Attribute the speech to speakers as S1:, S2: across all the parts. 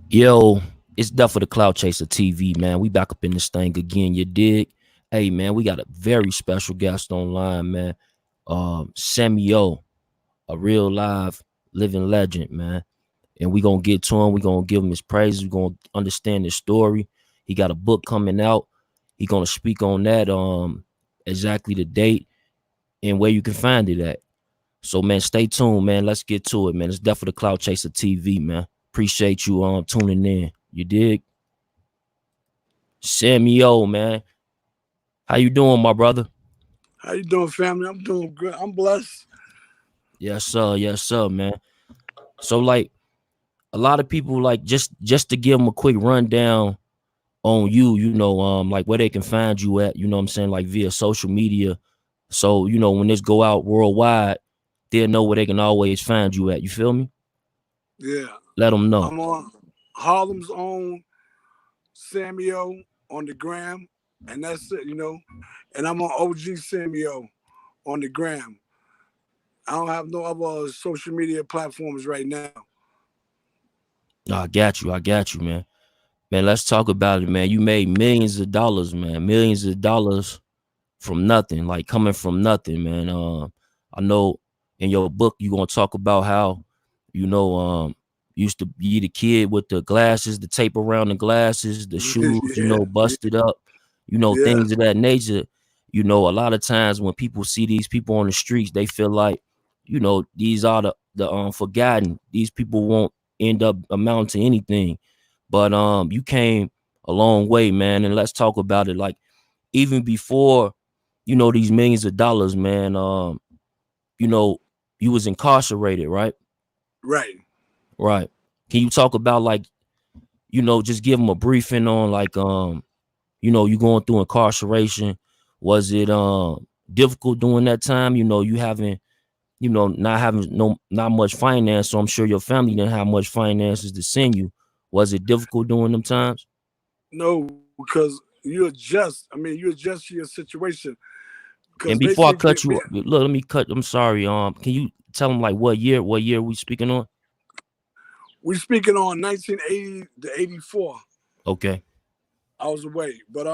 S1: Yo, it's Duff for the Cloud Chaser TV, man. We back up in this thing again, you dig? Hey, man, we got a very special guest online, man. Sammy, a real live living legend, man. And we gonna get to him. We gonna give him his praise. We gonna understand his story. He got a book coming out. He gonna speak on that. Exactly the date and where you can find it at. So, man, stay tuned, man. Let's get to it, man. It's Duff for the Cloud Chaser TV, man. Appreciate you tuning in. You dig? Sammy, man. How you doing, my brother?
S2: How you doing, family? I'm doing good. I'm blessed.
S1: Yes, sir. Yes, sir, man. So, like, a lot of people, like, just to give them a quick rundown on you, like where they can find you at, you know what I'm saying, like via social media. So, when this go out worldwide, they'll know where they can always find you at. You feel me?
S2: Yeah.
S1: Let them know.
S2: I'm on Harlem's own Samuel on the gram, and that's it. And I'm on OG Samuel on the gram. I don't have no other social media platforms right now.
S1: I got you, man. Man, let's talk about it, man. You made millions of dollars, man. Millions of dollars from nothing, like coming from nothing, man. I know in your book you're gonna talk about how, used to be the kid with the glasses, the tape around the glasses, the shoes,
S2: Yeah,
S1: busted up,
S2: yeah,
S1: things of that nature. A lot of times when people see these people on the streets, they feel like, these are the forgotten. These people won't end up amounting to anything. But you came a long way, man. And let's talk about it. Like even before, these millions of dollars, man. You know, you was incarcerated, right?
S2: right.
S1: Right. Can you talk about like, just give them a briefing on like, you going through incarceration? Was it difficult during that time? You having, not having not much finance, so I'm sure your family didn't have much finances to send you. Was it difficult during them times?
S2: No, because you adjust. I mean, you adjust to your situation. Because
S1: And before I
S2: basically,
S1: cut you, look, let me cut. I'm sorry. Can you tell them like what year we speaking on?
S2: we speaking on 1980 to 84.
S1: Okay.
S2: I was away, but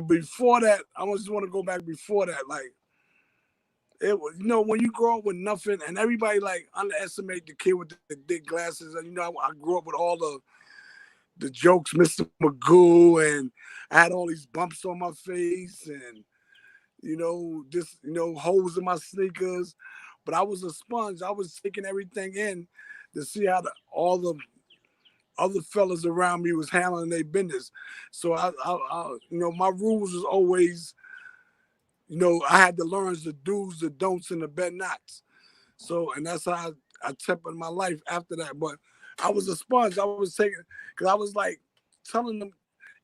S2: before that, I just want to go back before that. Like it was, when you grow up with nothing, and everybody like underestimate the kid with the thick glasses. And I grew up with all the jokes, Mr. Magoo, and I had all these bumps on my face, and just holes in my sneakers. But I was a sponge. I was taking everything in to see how all the other fellas around me was handling their business. So my rules was always, I had to learn the do's, the don'ts, and the bet nots. So, and that's how I tempered my life after that. But I was a sponge. I was taking, because I was like telling them,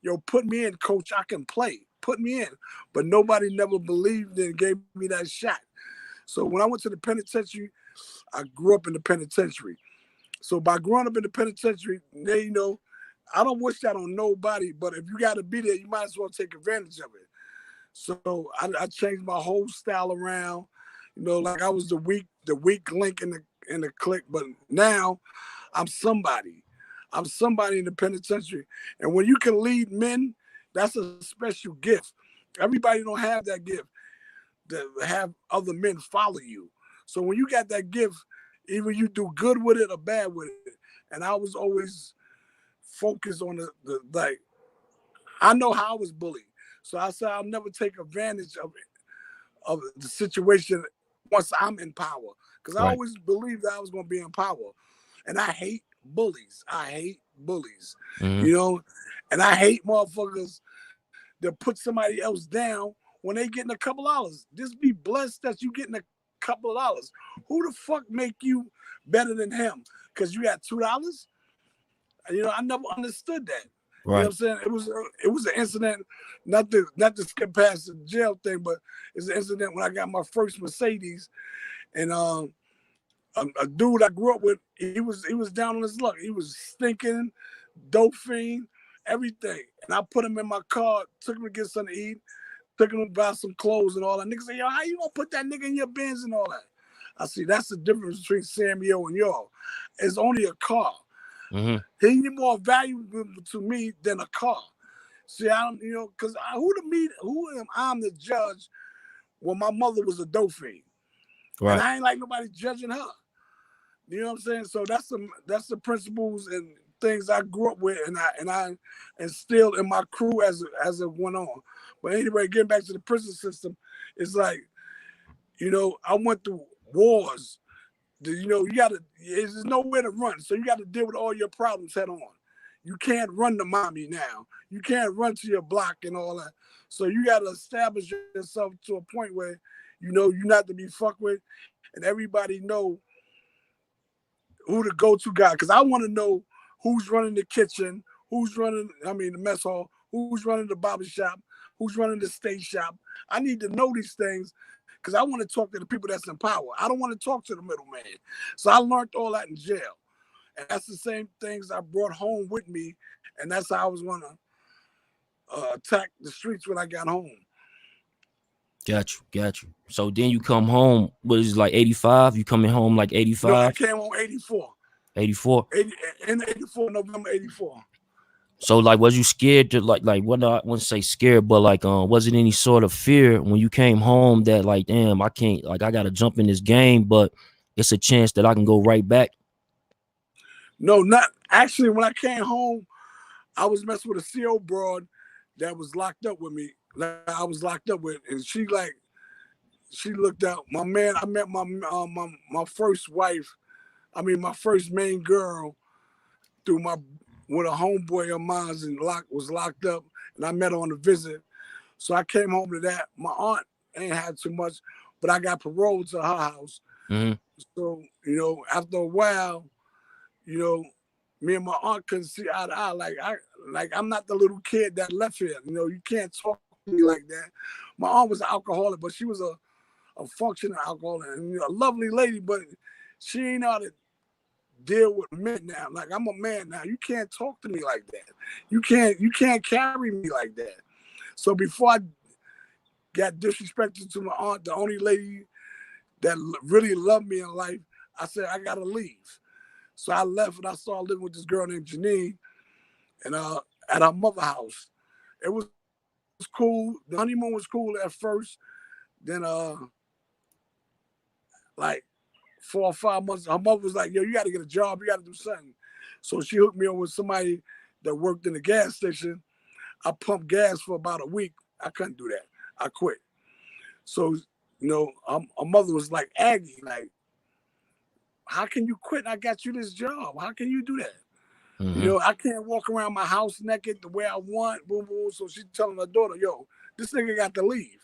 S2: yo, put me in, coach. I can play. Put me in. But nobody never believed and gave me that shot. So when I went to the penitentiary, I grew up in the penitentiary. So by growing up in the penitentiary, I don't wish that on nobody, but if you got to be there, you might as well take advantage of it. So I changed my whole style around, like I was the weak link in the clique, but now I'm somebody. I'm somebody in the penitentiary. And when you can lead men, that's a special gift. Everybody don't have that gift to have other men follow you. So when you got that gift, either you do good with it or bad with it. And I was always focused on the like, I know how I was bullied. So I said I'll never take advantage of the situation once I'm in power. Because I
S1: Right.
S2: always believed that I was going to be in power. And I hate bullies. I hate bullies.
S1: Mm-hmm.
S2: You know? And I hate motherfuckers that put somebody else down when they getting a couple dollars. Just be blessed that you getting a couple of dollars. Who the fuck make you better than him? Because you got $2? I never understood that. You know
S1: Right.
S2: what I'm saying? It was an incident, not to skip past the jail thing, but it's an incident when I got my first Mercedes, and a dude I grew up with, he was down on his luck. He was stinking, dope fiend, everything. And I put him in my car, took him to get something to eat, took him to buy some clothes and all that. Niggas say, yo, how you gonna put that nigga in your Benz and all that? I see that's the difference between Samuel and y'all. It's only a car.
S1: Mm-hmm.
S2: He's more valuable to me than a car. See, I don't, because who am I to judge when my mother was a dope fiend? And
S1: Right.
S2: I ain't like nobody judging her. You know what I'm saying? So that's the principles and things I grew up with, and I instilled in my crew as it went on. But anyway, getting back to the prison system, it's like, I went through wars. There's nowhere to run, so you got to deal with all your problems head on. You can't run to mommy now. You can't run to your block and all that. So you got to establish yourself to a point where you're not to be fucked with, and everybody know who the go-to guy. Because I want to know who's running the kitchen, the mess hall, who's running the barber shop, who's running the steak shop. I need to know these things because I want to talk to the people that's in power. I don't want to talk to the middleman. So I learned all that in jail. And that's the same things I brought home with me. And that's how I was going to attack the streets when I got home.
S1: Got you. So then you come home, what is it, like 85? You coming home like 85?
S2: No, I came home 84.
S1: 84?
S2: In 84, November 84.
S1: So like, was you scared to what? I wouldn't say scared, but like, was it any sort of fear when you came home that like, damn, I can't, like, I gotta jump in this game, but it's a chance that I can go right back?
S2: No, not actually. When I came home, I was messing with a CO broad that was locked up with me. Like I was locked up with, and she looked out. My man, I met my first wife. My first main girl through with a homeboy of mine and was locked up, and I met her on a visit. So I came home to that. My aunt ain't had too much, but I got paroled to her house.
S1: Mm-hmm.
S2: So after a while, me and my aunt couldn't see eye to eye. I'm not the little kid that left here. You can't talk to me like that. My aunt was an alcoholic, but she was a functioning alcoholic and a lovely lady, but she ain't know how to deal with men now. Like I'm a man now. You can't talk to me like that. You can't carry me like that. So before I got disrespected to my aunt, the only lady that really loved me in life, I said I gotta leave. So I left and I started living with this girl named Janine, and at our mother house. It was cool. The honeymoon was cool at first. Then like 4 or 5 months, her mother was like, yo, you gotta get a job, you gotta do something. So she hooked me up with somebody that worked in the gas station. I pumped gas for about a week. I couldn't do that. I quit. So, her mother was like, Aggie, like, how can you quit? I got you this job. How can you do that?
S1: Mm-hmm.
S2: I can't walk around my house naked the way I want. Boom, boom. So she's telling her daughter, yo, this nigga got to leave.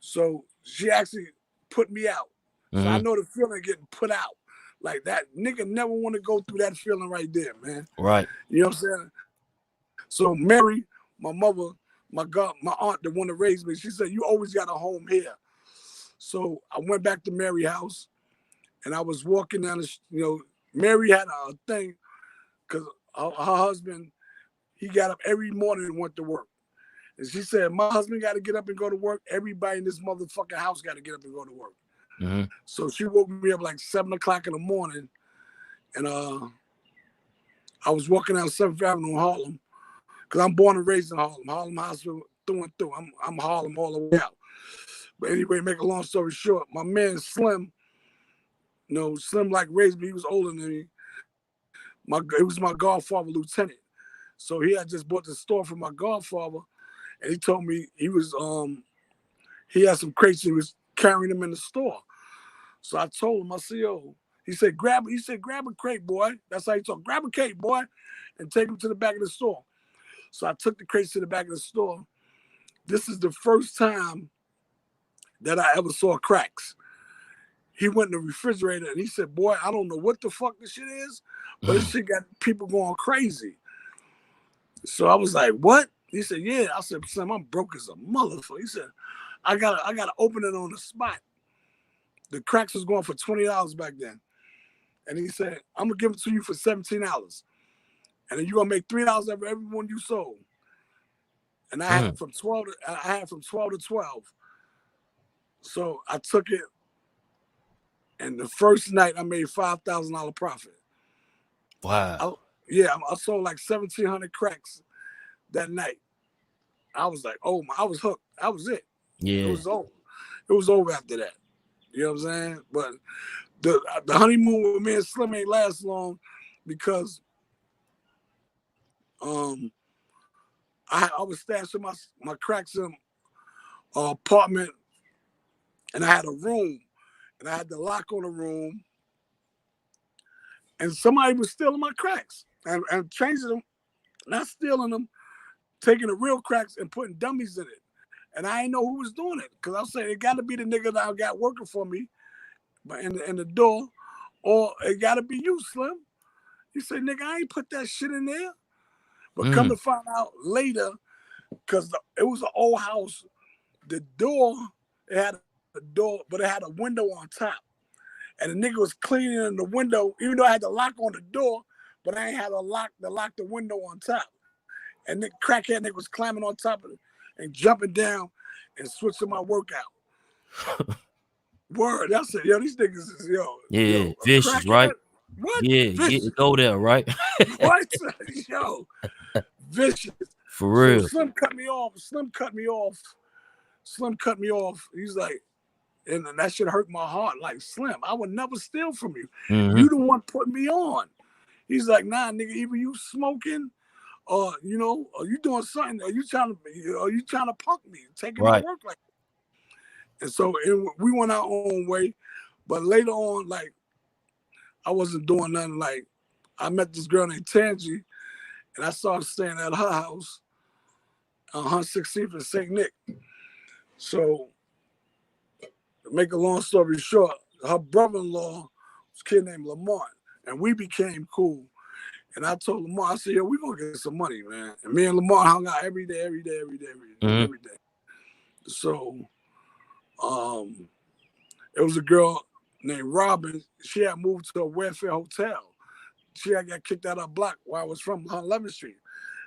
S2: So she actually put me out. So I know the feeling of getting put out. Like that nigga never want to go through that feeling right there, man.
S1: Right.
S2: You know what I'm saying? So Mary, my mother, my aunt, the one that raised me, she said, you always got a home here. So I went back to Mary's house and I was walking down Mary had a thing because her husband, he got up every morning and went to work. And she said, my husband got to get up and go to work. Everybody in this motherfucking house got to get up and go to work.
S1: Mm-hmm.
S2: So she woke me up like 7 o'clock in the morning. And I was walking down 7th Avenue in Harlem because I'm born and raised in Harlem. Harlem Hospital through and through. I'm Harlem all the way out. But anyway, make a long story short, my man Slim, Slim like raised me. He was older than me. It was my godfather, Lieutenant. So he had just bought the store from my godfather, and he told me he had some crates. He was carrying them in the store. So I told him, I said, yo, he said, grab a crate, boy. That's how he talked. Grab a crate, boy, and take them to the back of the store. So I took the crates to the back of the store. This is the first time that I ever saw cracks. He went in the refrigerator and he said, boy, I don't know what the fuck this shit is, but this shit got people going crazy. So I was like, what? He said, yeah. I said, Sam, I'm broke as a motherfucker. He said, I gotta open it on the spot. The cracks was going for $20 back then. And he said, I'm gonna give it to you for $17. And then you're gonna make $3 every one you sold. And I had from 12 to 12. So I took it, and the first night I made $5,000 profit.
S1: Wow.
S2: I sold like 1,700 cracks that night. I was like, oh my, I was hooked. That was it. It
S1: Yeah.
S2: was over. It was over after that. You know what I'm saying? But the honeymoon with me and Slim ain't last long because I was stashing my cracks in apartment, and I had a room, and I had the lock on the room, and somebody was stealing my cracks and changing them, not stealing them, taking the real cracks and putting dummies in it. And I didn't know who was doing it because I was saying it got to be the nigga that I got working for me, but in the door, or it got to be you, Slim. You say, nigga, I ain't put that shit in there. But come to find out later, because it was an old house, the door, it had a door, but it had a window on top. And the nigga was cleaning the window, even though I had the lock on the door, but I ain't had a lock to lock the window on top. And the crackhead nigga was climbing on top of it and jumping down and switching my workout. Word, that's it. Yo, these niggas is, yo,
S1: vicious,
S2: crackhead?
S1: right?
S2: What?
S1: Yeah,
S2: Vicious.
S1: go there, right?
S2: What? Yo, vicious.
S1: For real.
S2: So Slim cut me off. He's like, and that shit hurt my heart. Like, Slim, I would never steal from you. You the one put me on. He's like, nah, nigga, either you smoking or, or you doing something, or you trying to punk me, taking my work like that. And so we went our own way. But later on, like, I wasn't doing nothing. Like, I met this girl named Tangy, and I started staying at her house on 116th and St. Nick. So, to make a long story short, her brother-in-law was a kid named Lamont, and we became cool. And I told Lamont, I said, yo, we gonna get some money, man. And me and Lamont hung out every day. So, it was a girl named Robin. She had moved to a welfare hotel. She had got kicked out of her block where I was from, on 11th Street.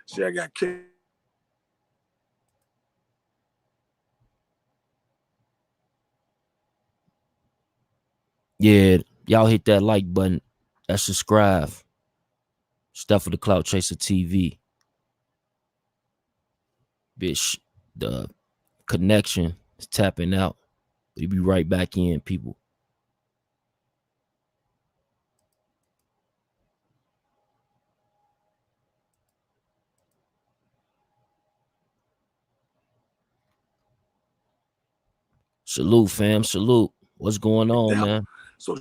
S2: She had got kicked.
S1: Yeah, y'all hit that like button. That subscribe. Stuff for the Clout Chaser TV. Bitch, the connection is tapping out. We'll be right back in, people. Salute, fam. Salute. What's going on, man?
S2: So,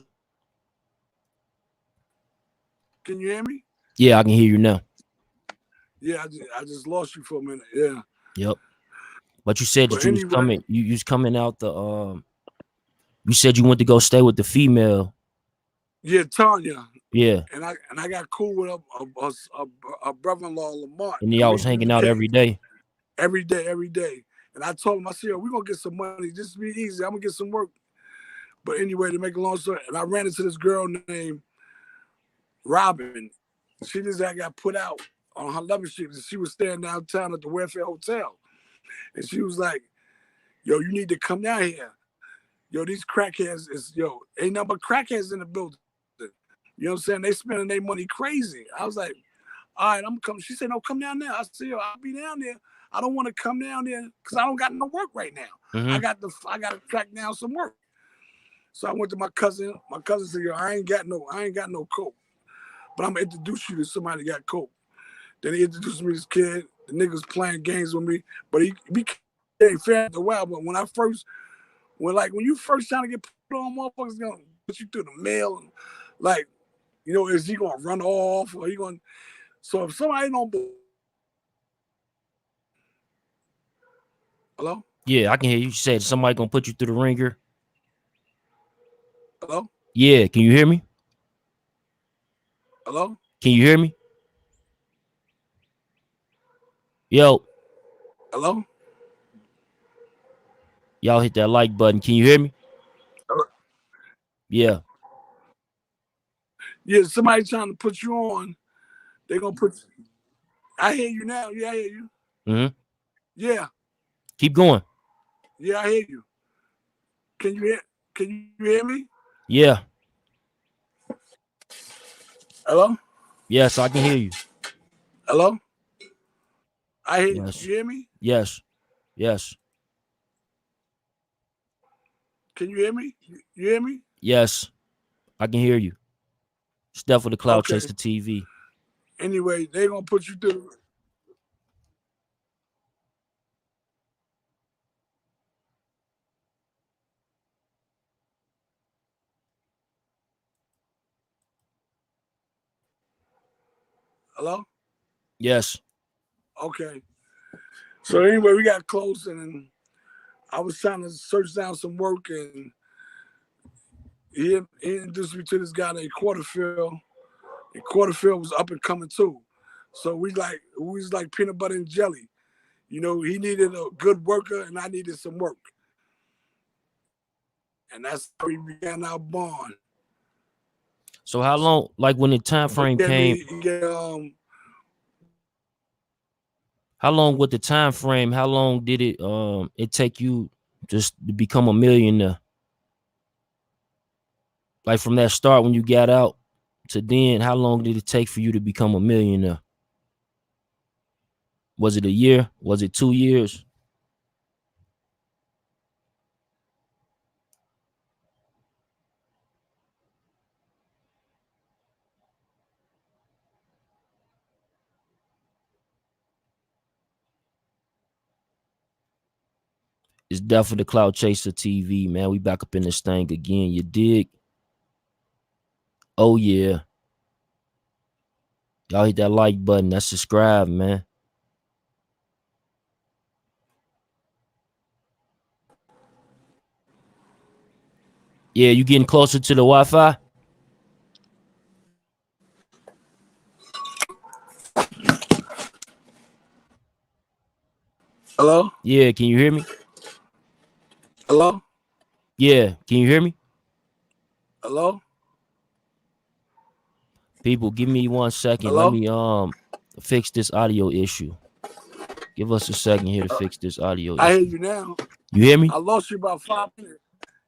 S2: can you hear me?
S1: Yeah, I can hear you now.
S2: Yeah, I just lost you for a minute. Yeah.
S1: Yep. But you said that you was coming. You was coming out the. You said you went to go stay with the female.
S2: Yeah, Tanya.
S1: Yeah.
S2: And I got cool with a brother-in-law, Lamont.
S1: And y'all was hanging out every day.
S2: Every day. And I told him, I said, yo, we're going to get some money. Just be easy. I'm going to get some work. But anyway, to make a long story, and I ran into this girl named Robin. She just got put out on 11th Street. She was staying downtown at the Welfare Hotel. And she was like, yo, you need to come down here. Yo, these crackheads ain't nothing but crackheads in the building. You know what I'm saying? They spending their money crazy. I was like, all right, I'm coming. She said, no, come down there. I said, yo, I'll be down there. I don't want to come down there because I don't got no work right now. I got to track down some work. So I went to my cousin. My cousin said, yo, I ain't got no coke. But I'm gonna introduce you to somebody that got coke. Then he introduced me to this kid. The nigga was playing games with me. But he became fair after a while. But when you first trying to get put on, motherfuckers gonna put you through the mail and like, is he gonna run off or he gonna? So if somebody don't, hello?
S1: Yeah, I can hear you. You said somebody gonna put you through the ringer.
S2: Hello?
S1: Yeah, can you hear me?
S2: Hello?
S1: Can you hear me? Yo.
S2: Hello?
S1: Y'all hit that like button. Can you hear me?
S2: Hello?
S1: Yeah.
S2: Yeah, somebody trying to put you on. They gonna put you. I hear you now. Yeah, I hear you. Yeah.
S1: Keep going.
S2: Yeah, I hear you. Can you hear me?
S1: Yeah.
S2: Hello?
S1: Yes, I can hear you.
S2: Hello? I hear you.
S1: Yes.
S2: You hear me?
S1: Yes. Yes.
S2: Can you hear me? You hear me?
S1: Yes. I can hear you. It's Death of the Cloud
S2: Okay.
S1: Chaser TV.
S2: Anyway, they're gonna put you through. Hello?
S1: Yes.
S2: Okay. So anyway, we got close and I was trying to search down some work and he introduced me to this guy named Quarterfield. And Quarterfield was up and coming too. So we was like peanut butter and jelly. You know, he needed a good worker and I needed some work. And that's how we began our bond.
S1: So how long, like when the time frame came, how long with the time frame, how long did it take you just to become a millionaire? Like from that start when you got out to then, how long did it take for you to become a millionaire? Was it a year? Was it 2 years? It's Death of the Cloud Chaser TV, man. We back up in this thing again. You dig? Oh yeah. Y'all hit that like button. That's subscribe, man. Yeah, you getting closer to the Wi-Fi?
S2: Hello?
S1: Yeah, can you hear me?
S2: Hello?
S1: Yeah, can you hear me?
S2: Hello?
S1: People, give me 1 second.
S2: Hello?
S1: Let me fix this audio issue. Give us a second here to fix this audio issue.
S2: I hear you now.
S1: You hear me?
S2: I lost you about 5 minutes.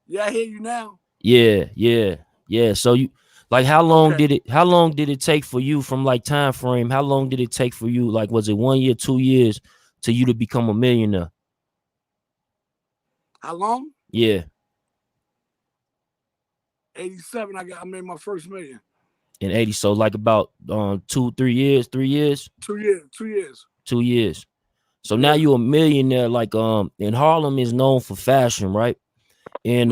S2: Yeah, I hear you now.
S1: Yeah. So you like how long did it take for you from like time frame? How long did it take for you? Like, was it 1 year, 2 years to you to become a millionaire?
S2: How long?
S1: Yeah.
S2: 87. I made my first million.
S1: In 80. So like about 2, 3 years, 3 years?
S2: 2 years. 2 years.
S1: 2 years. So now you're a millionaire. Like in Harlem is known for fashion, right? And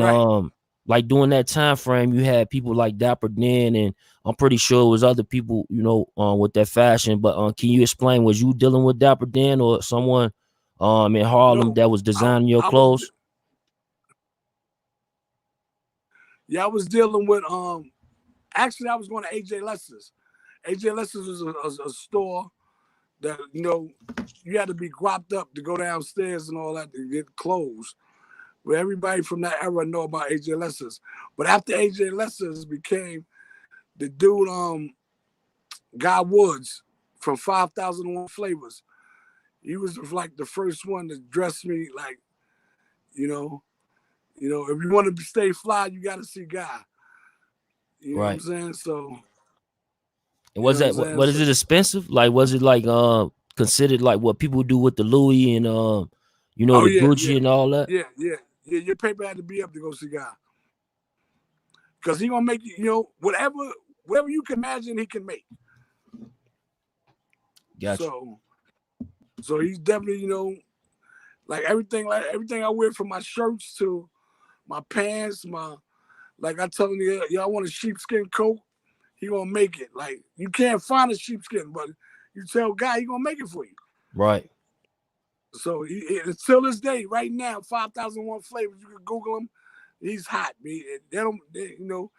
S1: like during that time frame, you had people like Dapper Dan, and I'm pretty sure it was other people, you know, with that fashion. But can you explain? Was you dealing with Dapper Dan or someone in Harlem that was designing your clothes?
S2: I was dealing with actually I was going to AJ Lester's. AJ Lester's was a store that, you know, you had to be gropped up to go downstairs and all that to get clothes. Where everybody from that era know about AJ Lester's. But after AJ Lester's became the dude, Guy Woods from 5,001 Flavors. He was like the first one to dress me like, you know, if you want to stay fly, you got to see Guy. You know what I'm saying? So.
S1: And was that what is it expensive? Like, was it like considered like what people do with the Louis and you know, the Gucci and all that?
S2: Yeah. Your paper had to be up to go see Guy. Because he gonna make you, you know, whatever you can imagine, he can make.
S1: Gotcha.
S2: So he's definitely, you know, like everything I wear, from my shirts to my pants, like I tell him, y'all want a sheepskin coat, he gonna make it. Like, you can't find a sheepskin, but you tell Guy, he gonna make it for you.
S1: Right.
S2: So until this day, right now, 5,001 Flavors, you can Google him. He's hot, man. You know,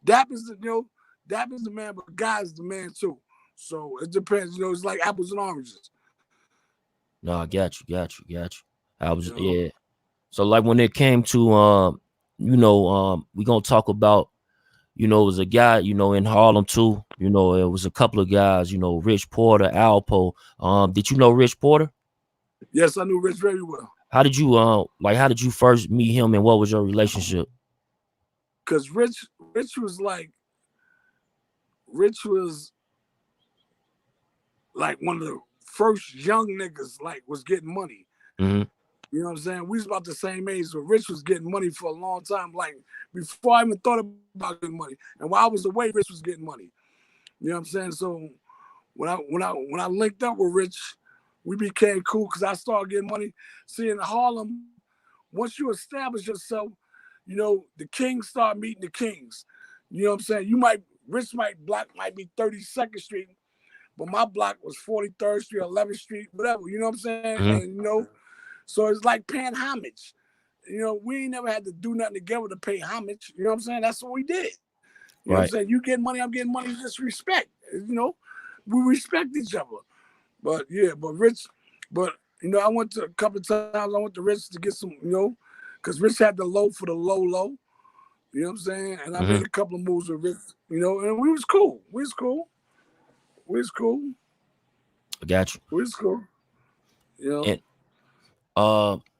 S2: Dap is the man, but Guy's the man too. So it depends, you know, it's like apples and oranges.
S1: No, I got you. I was, yeah. So like when it came to you know, we're gonna talk about, you know, it was a guy, you know, in Harlem too. You know, it was a couple of guys, you know, Rich Porter, Alpo. Did you know Rich Porter?
S2: Yes, I knew Rich very well.
S1: How did you how did you first meet him, and what was your relationship?
S2: Because Rich was like one of the first young niggas like was getting money.
S1: Mm-hmm.
S2: You know what I'm saying? We was about the same age, so Rich was getting money for a long time. Like before I even thought about getting money, and while I was away, Rich was getting money. You know what I'm saying? So when I linked up with Rich, we became cool because I started getting money. See, in Harlem, once you establish yourself, you know the kings start meeting the kings. You know what I'm saying? Rich block might be 32nd Street, but my block was 43rd Street, 11th Street, whatever. You know what I'm saying?
S1: Mm-hmm.
S2: And you know. So it's like paying homage. You know, we ain't never had to do nothing together to pay homage. You know what I'm saying? That's what we did. You know what I'm saying? You getting money, I'm getting money, just respect. You know, we respect each other. But yeah, but you know, I went to a couple of times, I went to Rich to get some, you know, because Rich had the low for the low. You know what I'm saying? And I made a couple of moves with Rich, you know, and we was cool. We was cool.
S1: I got you.
S2: We was cool. You
S1: know.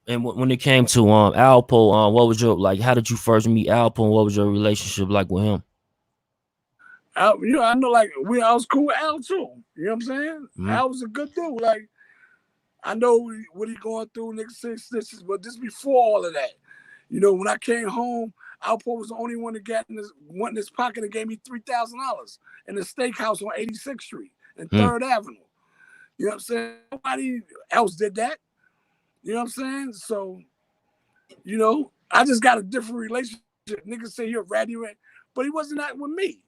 S1: And when it came to Alpo, what was your like? How did you first meet Alpo? And what was your relationship like with him?
S2: You know, I know like I was cool with Al too. You know what I'm saying? Al was a good dude. Like I know what he going through, niggas say stitches, but this before all of that. You know, when I came home, Alpo was the only one that went in his pocket and gave me $3,000 in a steakhouse on 86th Street and 3rd Avenue. You know what I'm saying? Nobody else did that. You know what I'm saying? So, you know, I just got a different relationship. Niggas say you're ratty, but he wasn't that with me.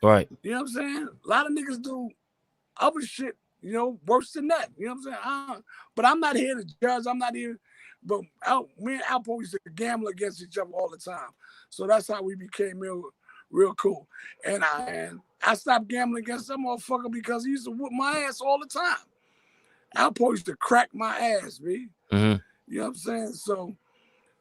S1: Right.
S2: You know what I'm saying? A lot of niggas do other shit, you know, worse than that. You know what I'm saying? But I'm not here to judge. I'm not here. But me and Alpo used to gamble against each other all the time. So that's how we became real cool. And I stopped gambling against that motherfucker because he used to whoop my ass all the time. Alpo used to crack my ass, B. You know what I'm saying? So,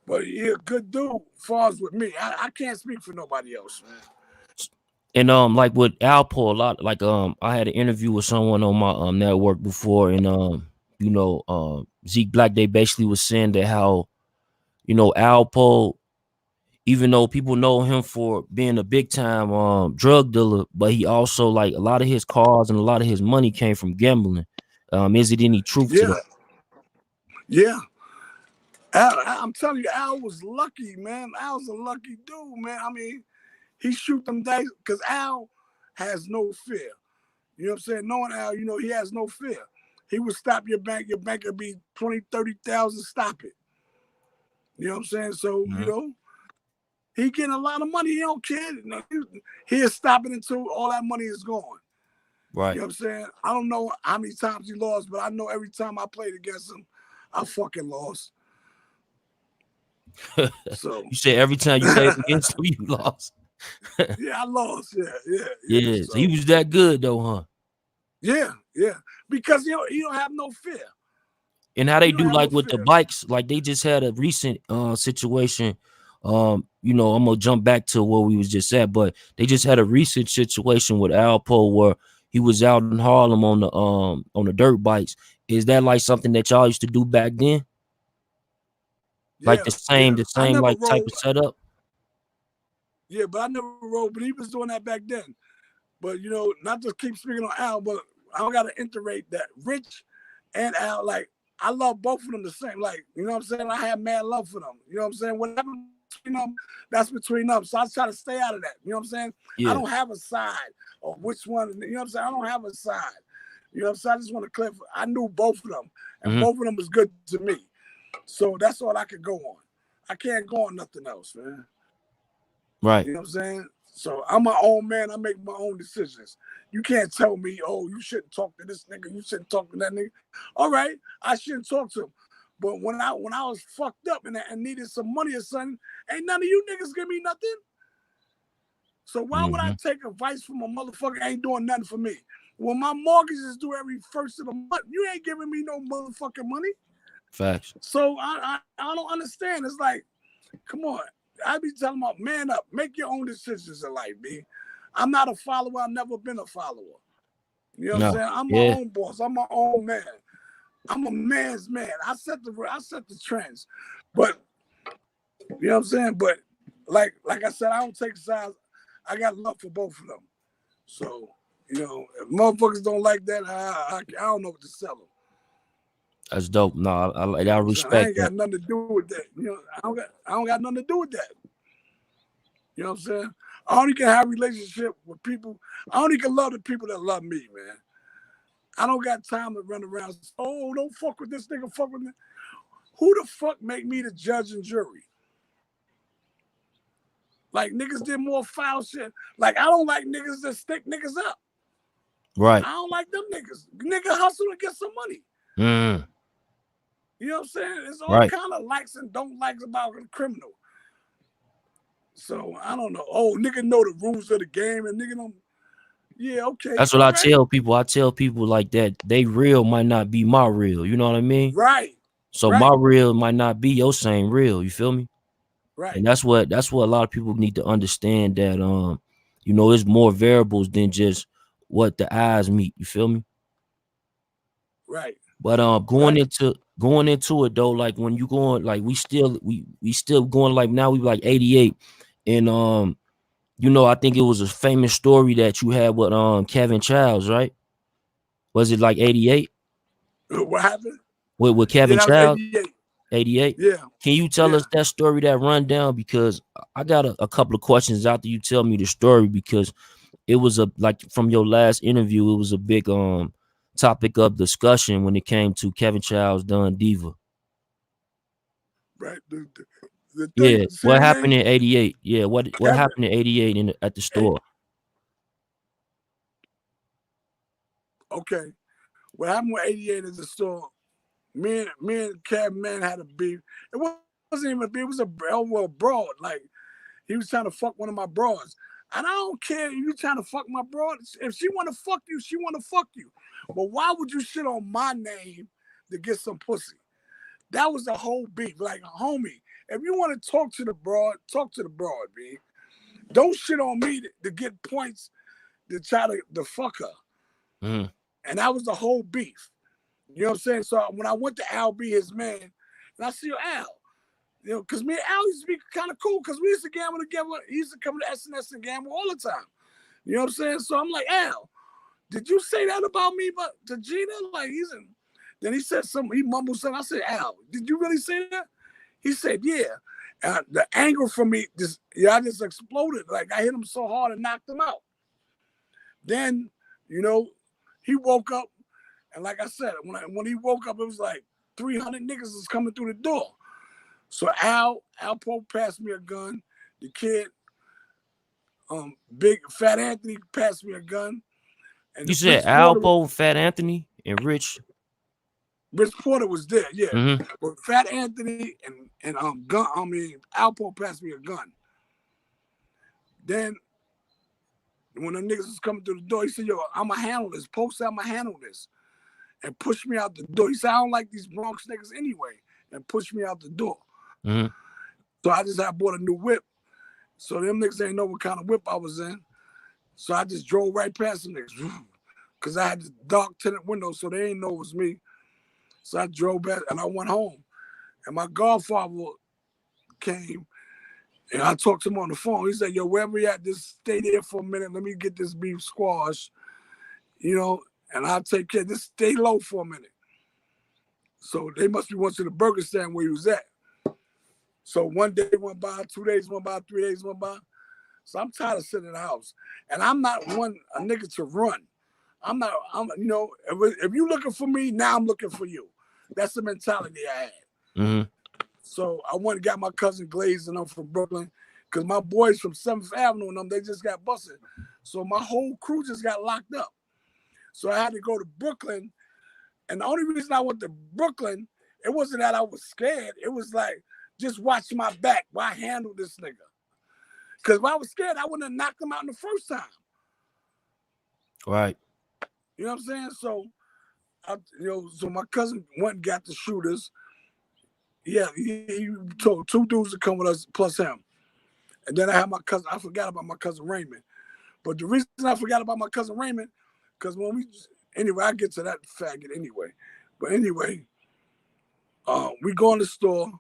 S2: but he a good dude as far as with me. I can't speak for nobody else, man.
S1: And like with Alpo, a lot like I had an interview with someone on my network before, and you know, Zeke Black, they basically was saying that how, you know, Alpo, even though people know him for being a big time drug dealer, but he also like a lot of his cars and a lot of his money came from gambling. Is it any truth to that?
S2: Yeah. I'm telling you, Al was lucky, man. Al's a lucky dude, man. I mean, he shoot them dice because Al has no fear. You know what I'm saying? Knowing Al, you know, he has no fear. He would stop your bank. Your bank would be 20, 30,000. Stop it. You know what I'm saying? So, you know, he getting a lot of money. He don't care. You know, he'll stop it until all that money is gone.
S1: Right.
S2: You know what I'm saying? I don't know how many times he lost, but I know every time I played against him, I fucking lost. So
S1: you said every time you played against him, you lost.
S2: Yeah, I lost. Yeah.
S1: So he was that good though, huh?
S2: Yeah. Because he don't have no fear.
S1: And how they do like with the bikes, like they just had a recent situation. You know, I'm gonna jump back to where we was just at, but they just had a recent situation with Alpo where he was out in Harlem on the dirt bikes. Is that like something that y'all used to do back then? Like the same like type of setup?
S2: Yeah, but I never rode, but he was doing that back then. But you know, not to keep speaking on Al, but I gotta iterate that Rich and Al, like I love both of them the same. Like, you know what I'm saying? I have mad love for them. You know what I'm saying? Whatever between them, that's between them. So I try to stay out of that. You know what I'm saying? Yeah. I don't have a side or which one, you know what I'm saying? I don't have a side. You know what I'm saying? I just want to clarify. I knew both of them, and both of them was good to me. So that's all I could go on. I can't go on nothing else, man.
S1: Right.
S2: You know what I'm saying? So I'm my own man. I make my own decisions. You can't tell me, oh, you shouldn't talk to this nigga. You shouldn't talk to that nigga. All right, I shouldn't talk to him. But when I was fucked up and needed some money or something, ain't none of you niggas give me nothing. So why would I take advice from a motherfucker ain't doing nothing for me? When my mortgage is due every first of the month, you ain't giving me no motherfucking money.
S1: Facts.
S2: So I don't understand. It's like, come on. I be telling my man up, make your own decisions in life, B. I'm not a follower. I've never been a follower. You know what I'm saying? I'm my own boss. I'm my own man. I'm a man's man. I set the trends. But you know what I'm saying? But like I said, I don't take sides. I got love for both of them. So, You know, if motherfuckers don't like that, I don't know what to sell them.
S1: That's dope. No, I
S2: I
S1: respect
S2: ain't
S1: that.
S2: got nothing to do with that. You know, I don't got nothing to do with that. You know what I'm saying? I only can have a relationship with people. I only can love the people that love me, man. I don't got time to run around. Oh, don't fuck with this nigga. Fuck with me. Who the fuck make me the judge and jury? Like niggas did more foul shit. Like I don't like niggas that stick niggas up.
S1: Right.
S2: I don't like them niggas. Nigga hustle to get some money.
S1: Mm.
S2: You know what I'm saying? It's all
S1: Right.
S2: kind of likes and don't likes about a criminal. So I don't know. Oh, nigga know the rules of the game and nigga don't. Yeah, okay.
S1: That's what I tell people. I tell people like that. They real might not be my real. You know what I mean?
S2: Right.
S1: So
S2: right.
S1: my real might not be your same real. You feel me?
S2: Right.
S1: And that's what a lot of people need to understand, that you know, it's more variables than just what the eyes meet. You feel me?
S2: Right.
S1: But going into it though, like when you going, like we still going, like now we like 88, and you know, I think it was a famous story that you had with Kevin Childs, right? Was it like 88?
S2: What happened?
S1: With Kevin
S2: that was
S1: Childs?
S2: 88.
S1: 88?
S2: Yeah.
S1: Can you tell us that story, that rundown? Because I got a couple of questions after you tell me the story, because it was like from your last interview, it was a big topic of discussion when it came to Kevin Childs Done Diva.
S2: Right. The
S1: Yeah. What happened
S2: name?
S1: in 88? Yeah, what happened in 88 at the store?
S2: Okay. What happened with 88 at the store? Me and Kevin Man had a beef. It wasn't even a beef. It was a broad. Like he was trying to fuck one of my broads. And I don't care if you trying to fuck my broad. If she want to fuck you, she want to fuck you. But why would you shit on my name to get some pussy? That was the whole beef. Like, homie, if you want to talk to the broad, B. Don't shit on me to get points to try to fuck her.
S1: Mm.
S2: And that was the whole beef. You know what I'm saying? So when I went to Al, be his man, and I see Al, you know, because me and Al used to be kind of cool, because we used to gamble together. He used to come to SNS and gamble all the time. You know what I'm saying? So I'm like, Al, did you say that about me, but to Gina? Like, then he said something, he mumbled something. I said, Al, did you really say that? He said, yeah. The anger from me, I just exploded. Like, I hit him so hard and knocked him out. Then, you know, he woke up, and like I said, when he woke up, it was like 300 niggas was coming through the door. So Alpo passed me a gun. The kid, Big Fat Anthony passed me a gun. And
S1: you said Alpo, Fat Anthony, and Rich
S2: Porter was there, yeah.
S1: Mm-hmm.
S2: But Fat Anthony and Alpo passed me a gun. Then when the niggas was coming through the door, he said, yo, I'ma handle this. Post, I'ma handle this. And push me out the door. He said, I don't like these Bronx niggas anyway. And push me out the door.
S1: Mm-hmm.
S2: So I just had bought a new whip. So them niggas ain't know what kind of whip I was in. So I just drove right past them niggas. Because I had the dark tinted window, so they ain't know it was me. So I drove back and I went home. And my godfather came and I talked to him on the phone. He said, yo, wherever you at, just stay there for a minute. Let me get this beef squashed. You know, and I'll take care. Just stay low for a minute. So they must be went to the burger stand where he was at. So one day went by, 2 days went by, 3 days went by. So I'm tired of sitting in the house. And I'm not a nigga to run. You know, if you looking for me, now I'm looking for you. That's the mentality I had.
S1: Mm-hmm.
S2: So I went and got my cousin Glaze and I'm from Brooklyn, because my boys from 7th Avenue and them, they just got busted. So my whole crew just got locked up. So I had to go to Brooklyn. And the only reason I went to Brooklyn, it wasn't that I was scared. It was like, just watch my back while I handle this nigga. Because if I was scared, I wouldn't have knocked him out in the first time.
S1: Right.
S2: You know what I'm saying? So, so my cousin went and got the shooters. Yeah, he told 2 dudes to come with us plus him. And then I had my cousin, I forgot about my cousin Raymond. But the reason I forgot about my cousin Raymond, because anyway, I get to that faggot anyway. But anyway, we go in the store.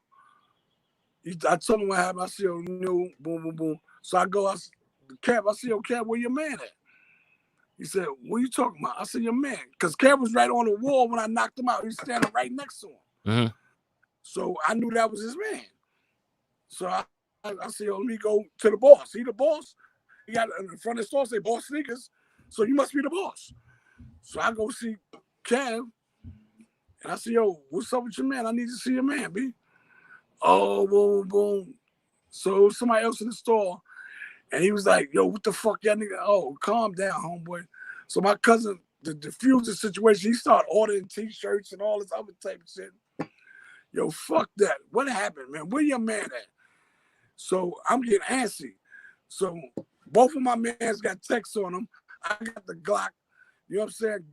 S2: I told him what happened. I see boom, boom, boom. So I go, Kev, I see, Kev, where your man at? He said, what are you talking about? I said, your man. Because Kev was right on the wall when I knocked him out. He was standing right next to him.
S1: Mm-hmm.
S2: So I knew that was his man. So I said, yo, let me go to the boss. He the boss. He got in front of the store, say, boss sneakers. So you must be the boss. So I go see Kev. And I said, yo, what's up with your man? I need to see your man, B. Oh, boom, boom. So somebody else in the store. And he was like, yo, what the fuck, y'all nigga? Oh, calm down, homeboy. So my cousin, to diffuse the situation, he started ordering T-shirts and all this other type of shit. Yo, fuck that. What happened, man? Where your man at? So I'm getting antsy. So both of my mans got texts on them. I got the Glock. You know what I'm saying?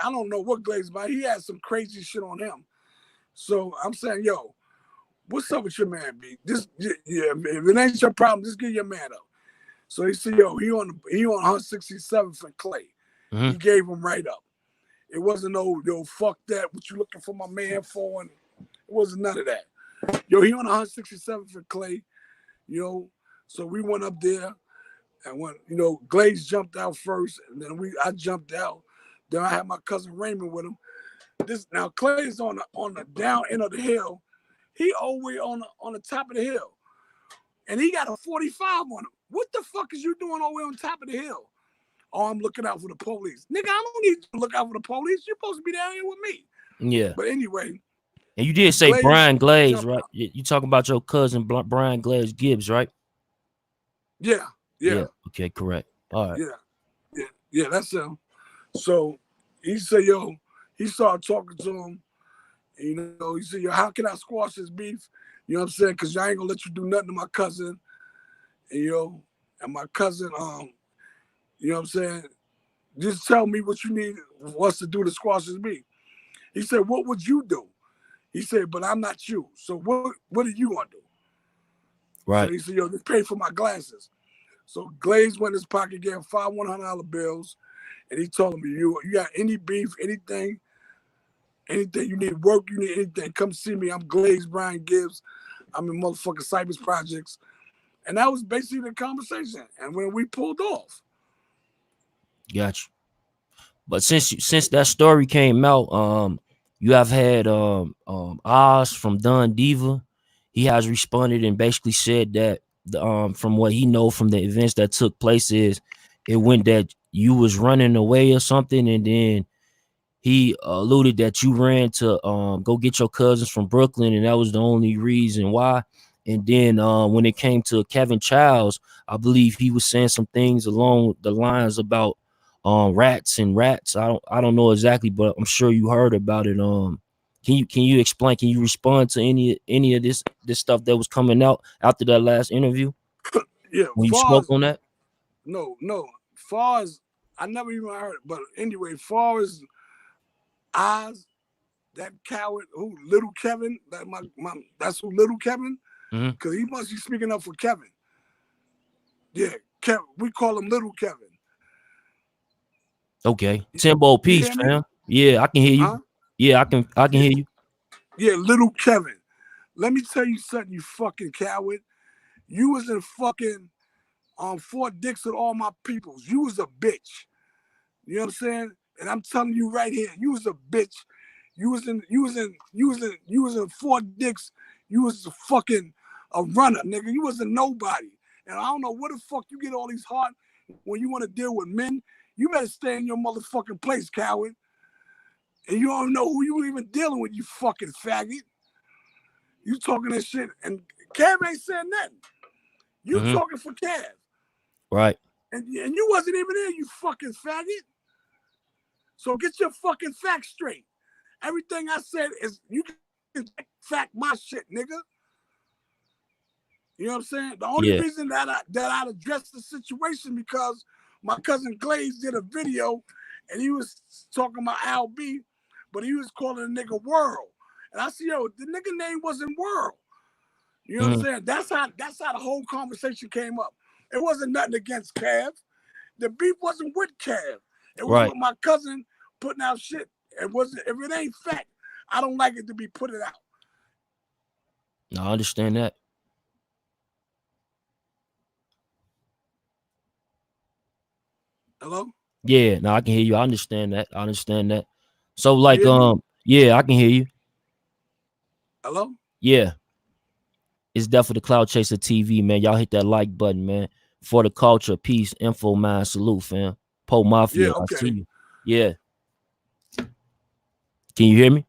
S2: I don't know what Glaze, but he had some crazy shit on him. So I'm saying, yo, what's up with your man, B? If it ain't your problem, just get your man up. So he said, yo, he on 167th and Clay.
S1: Mm-hmm.
S2: He gave him right up. It wasn't no, yo, fuck that. What you looking for my man for? And it wasn't none of that. Yo, he on 167th and Clay. You know, so we went up there, and when Glaze jumped out first, and then I jumped out. Then I had my cousin Raymond with him. Now Clay is on the down end of the hill. He all the way on the top of the hill, and he got a 45 on him. What the fuck is you doing all the way on top of the hill? Oh, I'm looking out for the police, nigga. I don't need to look out for the police. You're supposed to be down here with me.
S1: Yeah.
S2: But anyway.
S1: And you did say Brian Glaze, right? You talking about your cousin Brian Glaze Gibbs, right?
S2: Yeah.
S1: Okay, correct. All right.
S2: Yeah, that's him. So he said, yo, he started talking to him. He said, yo, how can I squash this beef? You know what I'm saying? Because I ain't gonna let you do nothing to my cousin. And, and my cousin, you know what I'm saying? Just tell me what you need us to do to squash this beef. He said, what would you do? He said, but I'm not you. So what are you gonna do?
S1: Right.
S2: So he said, yo, just pay for my glasses. So Glaze went in his pocket, gave him 5 $100 bills, and he told him, you got any beef, anything you need, work, you need anything, come see me. I'm Glaze Brian Gibbs. I'm in motherfucking Cypress Projects. And that was basically the conversation. And when we pulled off.
S1: Gotcha. But since that story came out, you have had Oz from Don Diva. He has responded and basically said that from what he know from the events that took place is it went that you was running away or something, and then he alluded that you ran to go get your cousins from Brooklyn, and that was the only reason why. And then when it came to Kevin Childs, I believe he was saying some things along the lines about rats. I don't know exactly, but I'm sure you heard about it. Can you explain? Can you respond to any of this stuff that was coming out after that last interview?
S2: Yeah,
S1: when you spoke on that.
S2: No. Far as I never even heard it, but anyway, far as Oz, that coward who Little Kevin, that's who Little Kevin, because he must be speaking up for Kevin. Yeah, Kevin, we call him Little Kevin.
S1: Okay, Timbo, peace, fam. Yeah, I can hear you. Huh? Yeah, I can hear you.
S2: Yeah, Little Kevin. Let me tell you something, you fucking coward. You was in fucking Fort Dix with all my peoples. You was a bitch. You know what I'm saying? And I'm telling you right here, you was a bitch. You was in Fort Dix. You was a fucking runner, nigga. You was a nobody. And I don't know where the fuck you get all these heart when you want to deal with men. You better stay in your motherfucking place, coward. And you don't know who you even dealing with, you fucking faggot. You talking that shit, and Kev ain't saying nothing. You talking for Kev.
S1: Right.
S2: And you wasn't even there, you fucking faggot. So get your fucking facts straight. Everything I said is, you can fact my shit, nigga. You know what I'm saying? The only reason that I addressed the situation because my cousin Glaze did a video and he was talking about Al B, but he was calling a nigga World. And I said, yo, the nigga name wasn't World. You know what I'm saying? That's how the whole conversation came up. It wasn't nothing against Kev. The beef wasn't with Kev. It was with my cousin putting out shit. If it ain't fact, I don't like it to be put it out.
S1: No, I understand that.
S2: Hello?
S1: Yeah, no, I can hear you. I understand that. I understand that. So
S2: You
S1: like
S2: hear me?
S1: yeah, I can hear you.
S2: Hello?
S1: Yeah. It's definitely the Cloud Chaser TV, man. Y'all hit that like button, man. For the culture, peace, info, mind, salute, fam. Po
S2: Yeah,
S1: Mafia, I see
S2: okay.
S1: you. Yeah. Can you hear me?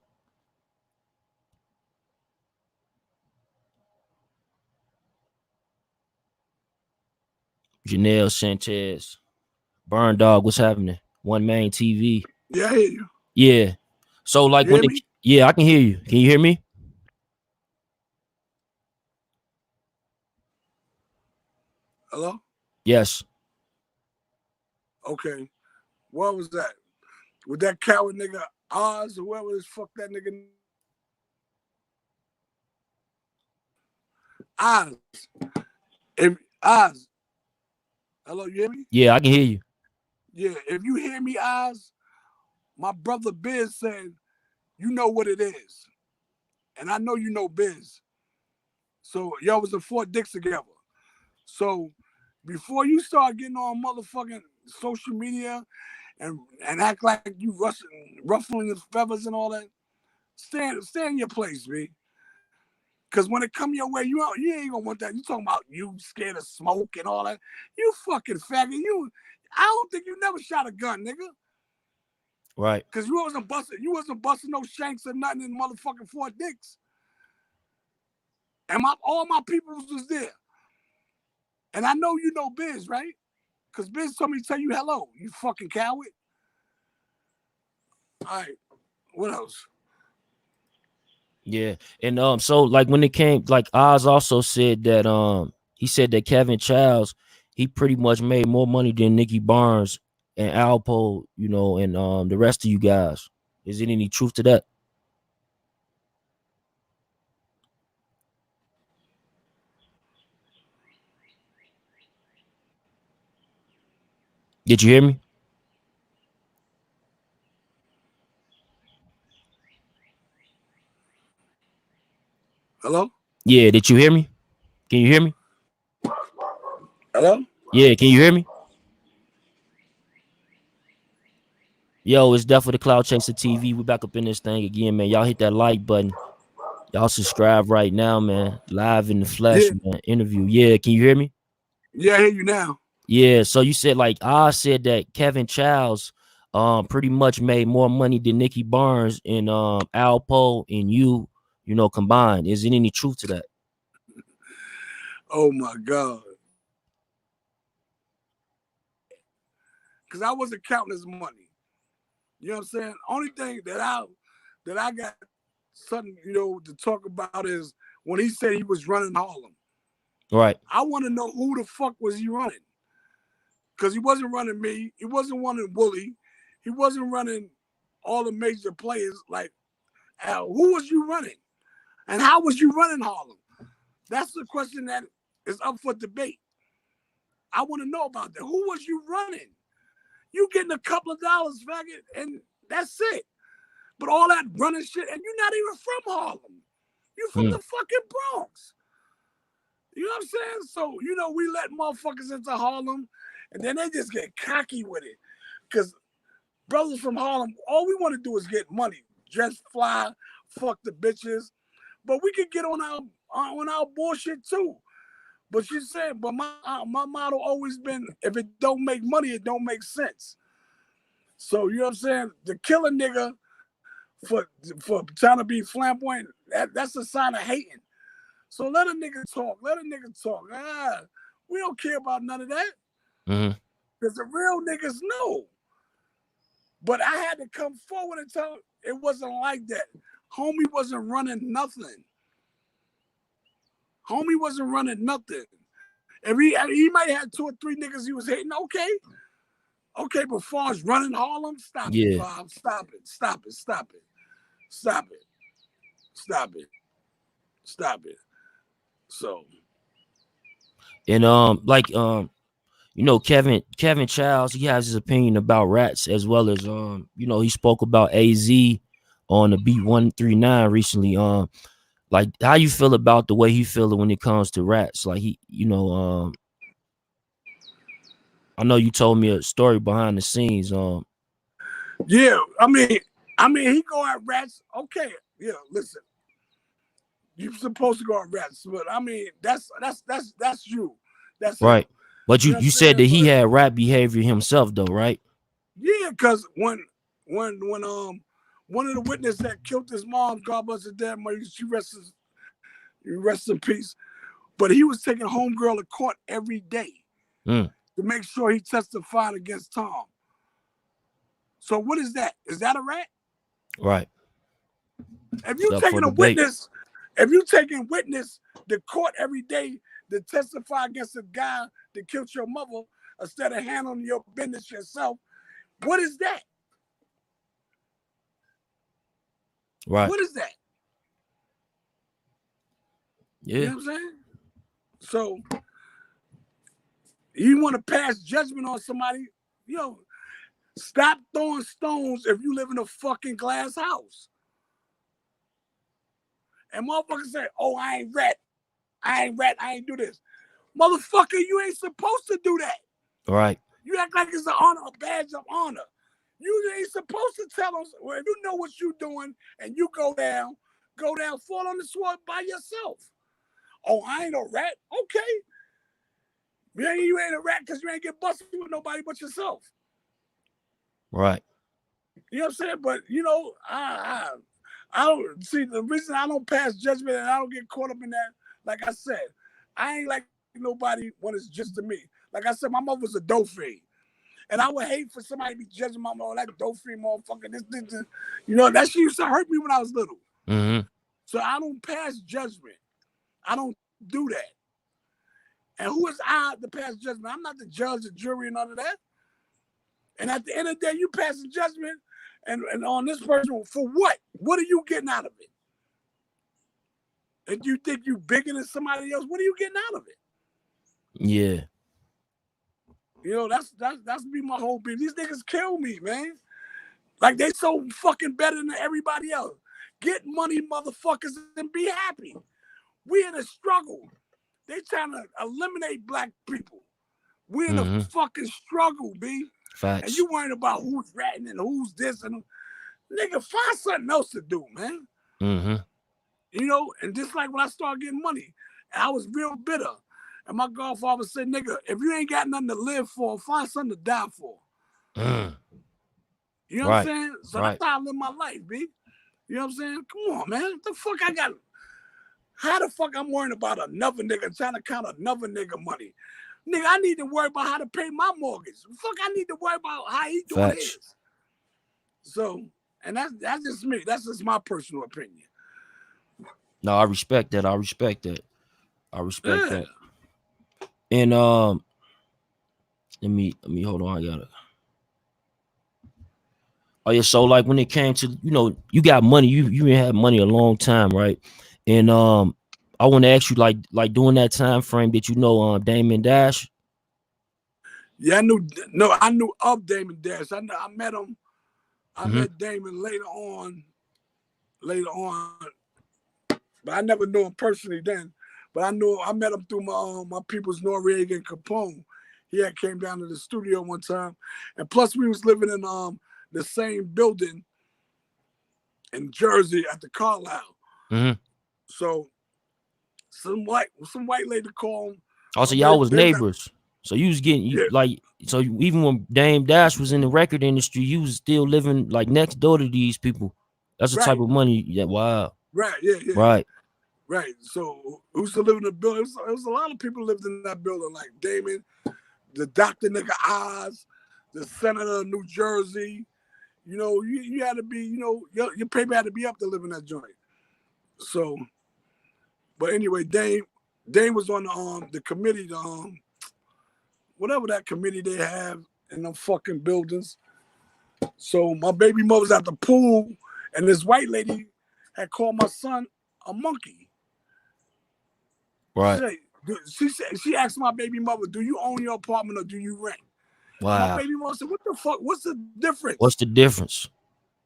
S1: Janelle Sanchez. Burn Dog, what's happening? One Main TV.
S2: Yeah, I hear you.
S1: Yeah. So like
S2: You
S1: when
S2: hear
S1: the
S2: me?
S1: yeah, I can hear you. Can you hear me?
S2: Hello?
S1: Yes.
S2: Okay. What was that? With that coward nigga Oz, whoever this fuck that nigga Oz. If Oz, hello, you hear me?
S1: Yeah, I can hear you.
S2: Yeah, if you hear me, Oz, my brother Biz said, you know what it is. And I know you know Biz. So y'all was in Fort Dix together. So before you start getting on motherfucking social media and act like you ruffling your feathers and all that, stay in your place, B. Cause when it come your way, you ain't gonna want that. You talking about you scared of smoke and all that. You fucking faggot. I don't think you never shot a gun, nigga.
S1: Right.
S2: Cause you wasn't busting no shanks or nothing in motherfucking Fort Dix. And all my people was there. And I know you know Biz, right? Cause Biz told me to tell you hello, you fucking coward. All right, what else?
S1: Yeah. And so like when it came, like Oz also said that he said that Kevin Childs, he pretty much made more money than Nicky Barnes and Alpo, you know, and the rest of you guys. Is there any truth to that? Did you hear me?
S2: Hello?
S1: Yeah, did you hear me? Can you hear me?
S2: Hello?
S1: Yeah, can you hear me? Yo, it's definitely the Cloud Chaser TV. We back up in this thing again, man. Y'all hit that like button. Y'all subscribe right now, man. Live in the flesh,
S2: Yeah,
S1: man. Interview. Yeah, can you hear me?
S2: yeah, I hear you now.
S1: Yeah, so you said like I said that Kevin Childs pretty much made more money than Nicky Barnes and Alpo and you know, combined. Is there any truth to that?
S2: Oh my God. Cause I wasn't counting his money. You know what I'm saying? Only thing that I got something, to talk about is when he said he was running Harlem.
S1: Right.
S2: I want to know who the fuck was he running? Because he wasn't running me. He wasn't running Wooly. He wasn't running all the major players. Like, Al, who was you running? And how was you running Harlem? That's the question that is up for debate. I want to know about that. Who was you running? You getting a couple of dollars, faggot, and that's it. But all that running shit, and you're not even from Harlem. You from
S1: Mm.
S2: the fucking Bronx. You know what I'm saying? So, we let motherfuckers into Harlem, and then they just get cocky with it. Because brothers from Harlem, all we want to do is get money. Dress fly, fuck the bitches. But we could get on our bullshit too. But she said, but my motto always been, if it don't make money, it don't make sense. So, you know what I'm saying? To kill a nigga for trying to be flamboyant, that's a sign of hating. So let a nigga talk. Let a nigga talk. We don't care about none of that.
S1: Mm-hmm.
S2: Because the real niggas know. But I had to come forward and tell him it wasn't like that. Homie wasn't running nothing. Homie wasn't running nothing. If he might have had 2 or 3 niggas he was hating, okay. Okay, but far as running Harlem, stop it,
S1: Yeah.
S2: Bob. Stop it. Stop it. Stop it. Stop it. Stop it. Stop it. So,
S1: And like you know, Kevin Childs, he has his opinion about rats as well as you know, he spoke about AZ on the beat 139 recently. Like how you feel about the way he feel when it comes to rats? Like he, you know, I know you told me a story behind the scenes.
S2: Yeah, I mean, he go at rats. Okay, yeah. Listen, you're supposed to go at rats, but I mean, that's you. That's him.
S1: Right. But
S2: You know what I'm
S1: you said that
S2: saying?
S1: he
S2: But
S1: had rat behavior himself, though, right?
S2: yeah, because when one of the witnesses that killed his mom, God bless her dead, she rests in peace. But he was taking homegirl to court every day
S1: Mm.
S2: to make sure he testified against Tom. So what is that? Is that a rat?
S1: Right.
S2: If
S1: It's
S2: you
S1: up for
S2: taking a
S1: debate.
S2: witness, if you taking witness to court every day to testify against a guy that killed your mother instead of handling your business yourself, what is that?
S1: Right.
S2: What is that?
S1: Yeah.
S2: You know what I'm saying? So you want to pass judgment on somebody, stop throwing stones if you live in a fucking glass house. And motherfuckers say, oh, I ain't rat, I ain't do this. Motherfucker, you ain't supposed to do that.
S1: Right.
S2: You act like it's an honor, a badge of honor. You ain't supposed to tell them, well, if you know what you're doing and you go down, fall on the sword by yourself. Oh, I ain't a rat. Okay. You ain't a rat because you ain't get busted with nobody but yourself.
S1: Right.
S2: You know what I'm saying? But, I don't see the reason I don't pass judgment and I don't get caught up in that. Like I said, I ain't like nobody when it's just to me. Like I said, my mother was a dope fiend. And I would hate for somebody to be judging my mom, that dope fiend motherfucker. This. That shit used to hurt me when I was little.
S1: Mm-hmm.
S2: So I don't pass judgment. I don't do that. And who is I to pass judgment? I'm not the judge, the jury, and none of that. And at the end of the day, you pass a judgment and on this person for what? What are you getting out of it? If you think you bigger than somebody else, what are you getting out of it?
S1: Yeah.
S2: That's be my whole beef. These niggas kill me, man. Like they so fucking better than everybody else. Get money, motherfuckers, and be happy. We in a struggle. They trying to eliminate black people. We in a fucking struggle, B.
S1: Facts.
S2: And you worrying about who's ratting and who's this and nigga, find something else to do, man. And just like when I started getting money, I was real bitter. And my godfather said, nigga, if you ain't got nothing to live for, find something to die for. You know what I'm saying? So that's how I live my life, B. You know what I'm saying? Come on, man. What the fuck I got? How the fuck I'm worrying about another nigga trying to count another nigga money? Nigga, I need to worry about how to pay my mortgage. Fuck, I need to worry about how he doing his. So, and that's just me. That's just my personal opinion.
S1: No, I respect that. I respect that. And let me hold on. I gotta. Oh yeah, so like when it came to you got money, you had money a long time, right? And I want to ask you like during that time frame that Damon Dash.
S2: Yeah, I knew of Damon Dash. I met him. I met Damon later on, but I never knew him personally then. But I met him through my people's Noriega and Capone. He had came down to the studio one time, and plus we was living in the same building in Jersey at the Carlisle. So some white lady called him.
S1: Also, y'all was neighbors. So you was getting even when Dame Dash was in the record industry, you was still living like next door to these people. That's the type of money. Yeah, wow.
S2: Right, yeah. Right. So who used to live in the building? It was a lot of people lived in that building, like Damon, the Dr. Nigga Oz, the Senator of New Jersey. You had to be, your paper had to be up to live in that joint. So, but anyway, Dame was on the committee, whatever that committee they have in them fucking buildings. So my baby mother was at the pool, and this white lady had called my son a monkey.
S1: Right.
S2: She asked my baby mother, do you own your apartment or do you rent?
S1: Wow.
S2: My baby mother said, what the fuck? What's the difference?
S1: What's the difference?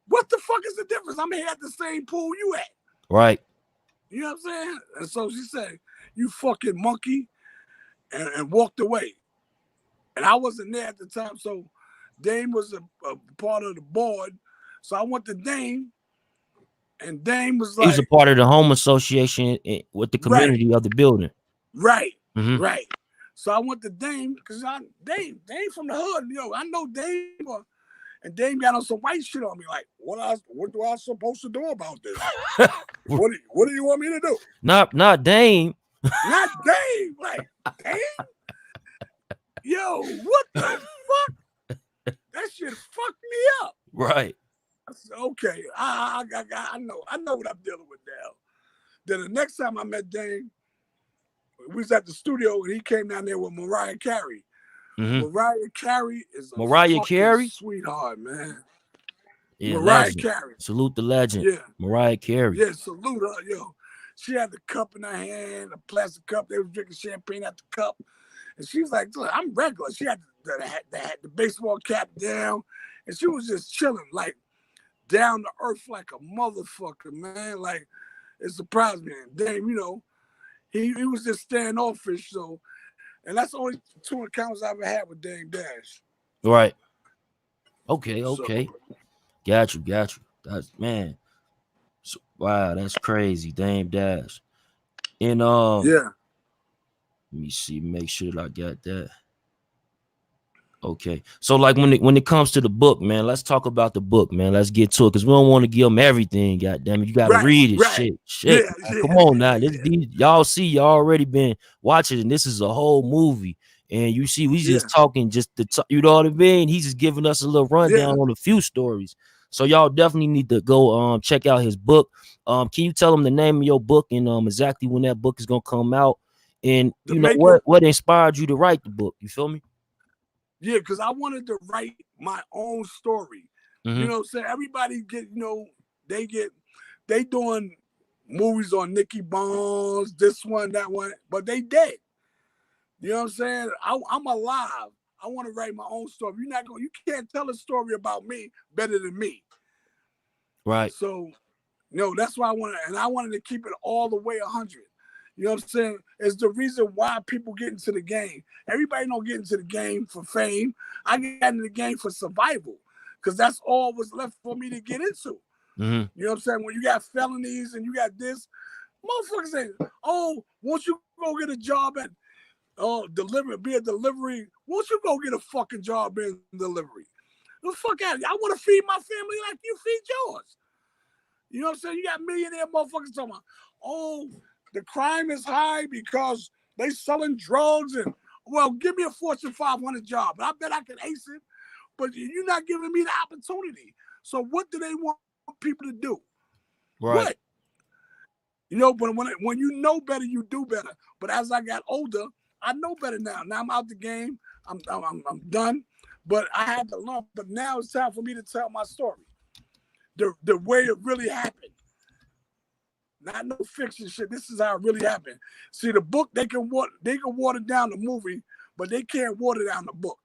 S2: What the fuck is the difference? I'm here at the same pool you at.
S1: Right.
S2: You know what I'm saying? And so she said, you fucking monkey, and walked away. And I wasn't there at the time, so Dame was a part of the board. So I went to Dame, and Dame was
S1: He was a
S2: like,
S1: part of the home association with the community of the building.
S2: right.
S1: Mm-hmm.
S2: So I went to Dame because Dame from the hood. I know Dame, and Dame got on some white shit on me. Like, what do I supposed to do about this? what do you want me to do?
S1: Not Dame.
S2: Not Dame. Like, Dame? Yo, what the fuck? That shit fucked me up.
S1: Right.
S2: I said, okay, I know what I'm dealing with now. Then the next time I met Dame, we was at the studio and he came down there with Mariah Carey.
S1: Mm-hmm.
S2: Mariah Carey is a
S1: Mariah
S2: fucking
S1: Carey?
S2: sweetheart, man.
S1: Yeah,
S2: Mariah
S1: legend.
S2: Carey.
S1: Salute the legend.
S2: Yeah.
S1: Mariah Carey.
S2: Yeah, salute her, yo. She had the cup in her hand, a plastic cup. They were drinking champagne at the cup. And she was like, I'm regular. She had the baseball cap down. And she was just chilling, like, down to earth like a motherfucker, man. Like, it surprised me. And Dame, he was just standoffish, so. And that's the only 2 encounters I ever had with Dame Dash.
S1: Right. Okay.
S2: So,
S1: Got you. That's, man. So, wow, that's crazy. Dame Dash. And
S2: yeah.
S1: Let me see, make sure that I got that. Okay. So like when it comes to the book, man, let's talk about the book, man. Let's get to it because we don't want to give them everything. God damn it, you gotta read it.
S2: Right.
S1: Shit.
S2: Yeah,
S1: Come on now. Y'all see, y'all already been watching, and this is a whole movie. And you see, we just talking just to you know what I mean? He's just giving us a little rundown on a few stories. So y'all definitely need to go check out his book. Can you tell them the name of your book and exactly when that book is gonna come out? And you know what inspired you to write the book? You feel me?
S2: Yeah, because I wanted to write my own story.
S1: Mm-hmm.
S2: You know what I'm saying? Everybody get, they doing movies on Nicky Barnes, this one, that one, but they dead. You know what I'm saying? I'm alive. I want to write my own story. You can't tell a story about me better than me.
S1: Right.
S2: So, that's why I wanted to keep it all the way 100. You know what I'm saying? It's the reason why people get into the game. Everybody don't get into the game for fame. I got into the game for survival because that's all was left for me to get into.
S1: Mm-hmm.
S2: You know what I'm saying? When you got felonies and you got this, motherfuckers say, oh, won't you go get a job at be a delivery? Won't you go get a fucking job in delivery? The fuck out of here. I want to feed my family like you feed yours. You know what I'm saying? You got millionaire motherfuckers talking about, oh, the crime is high because they selling drugs and, well, give me a Fortune 500 job. I bet I can ace it, but you're not giving me the opportunity. So what do they want people to do?
S1: Right.
S2: What? But when you know better, you do better. But as I got older, I know better now. Now I'm out the game. I'm done. But I had to learn. But now it's time for me to tell my story. The way it really happened. Not no fiction shit. This is how it really happened. See, the book, they can water down the movie, but they can't water down the book.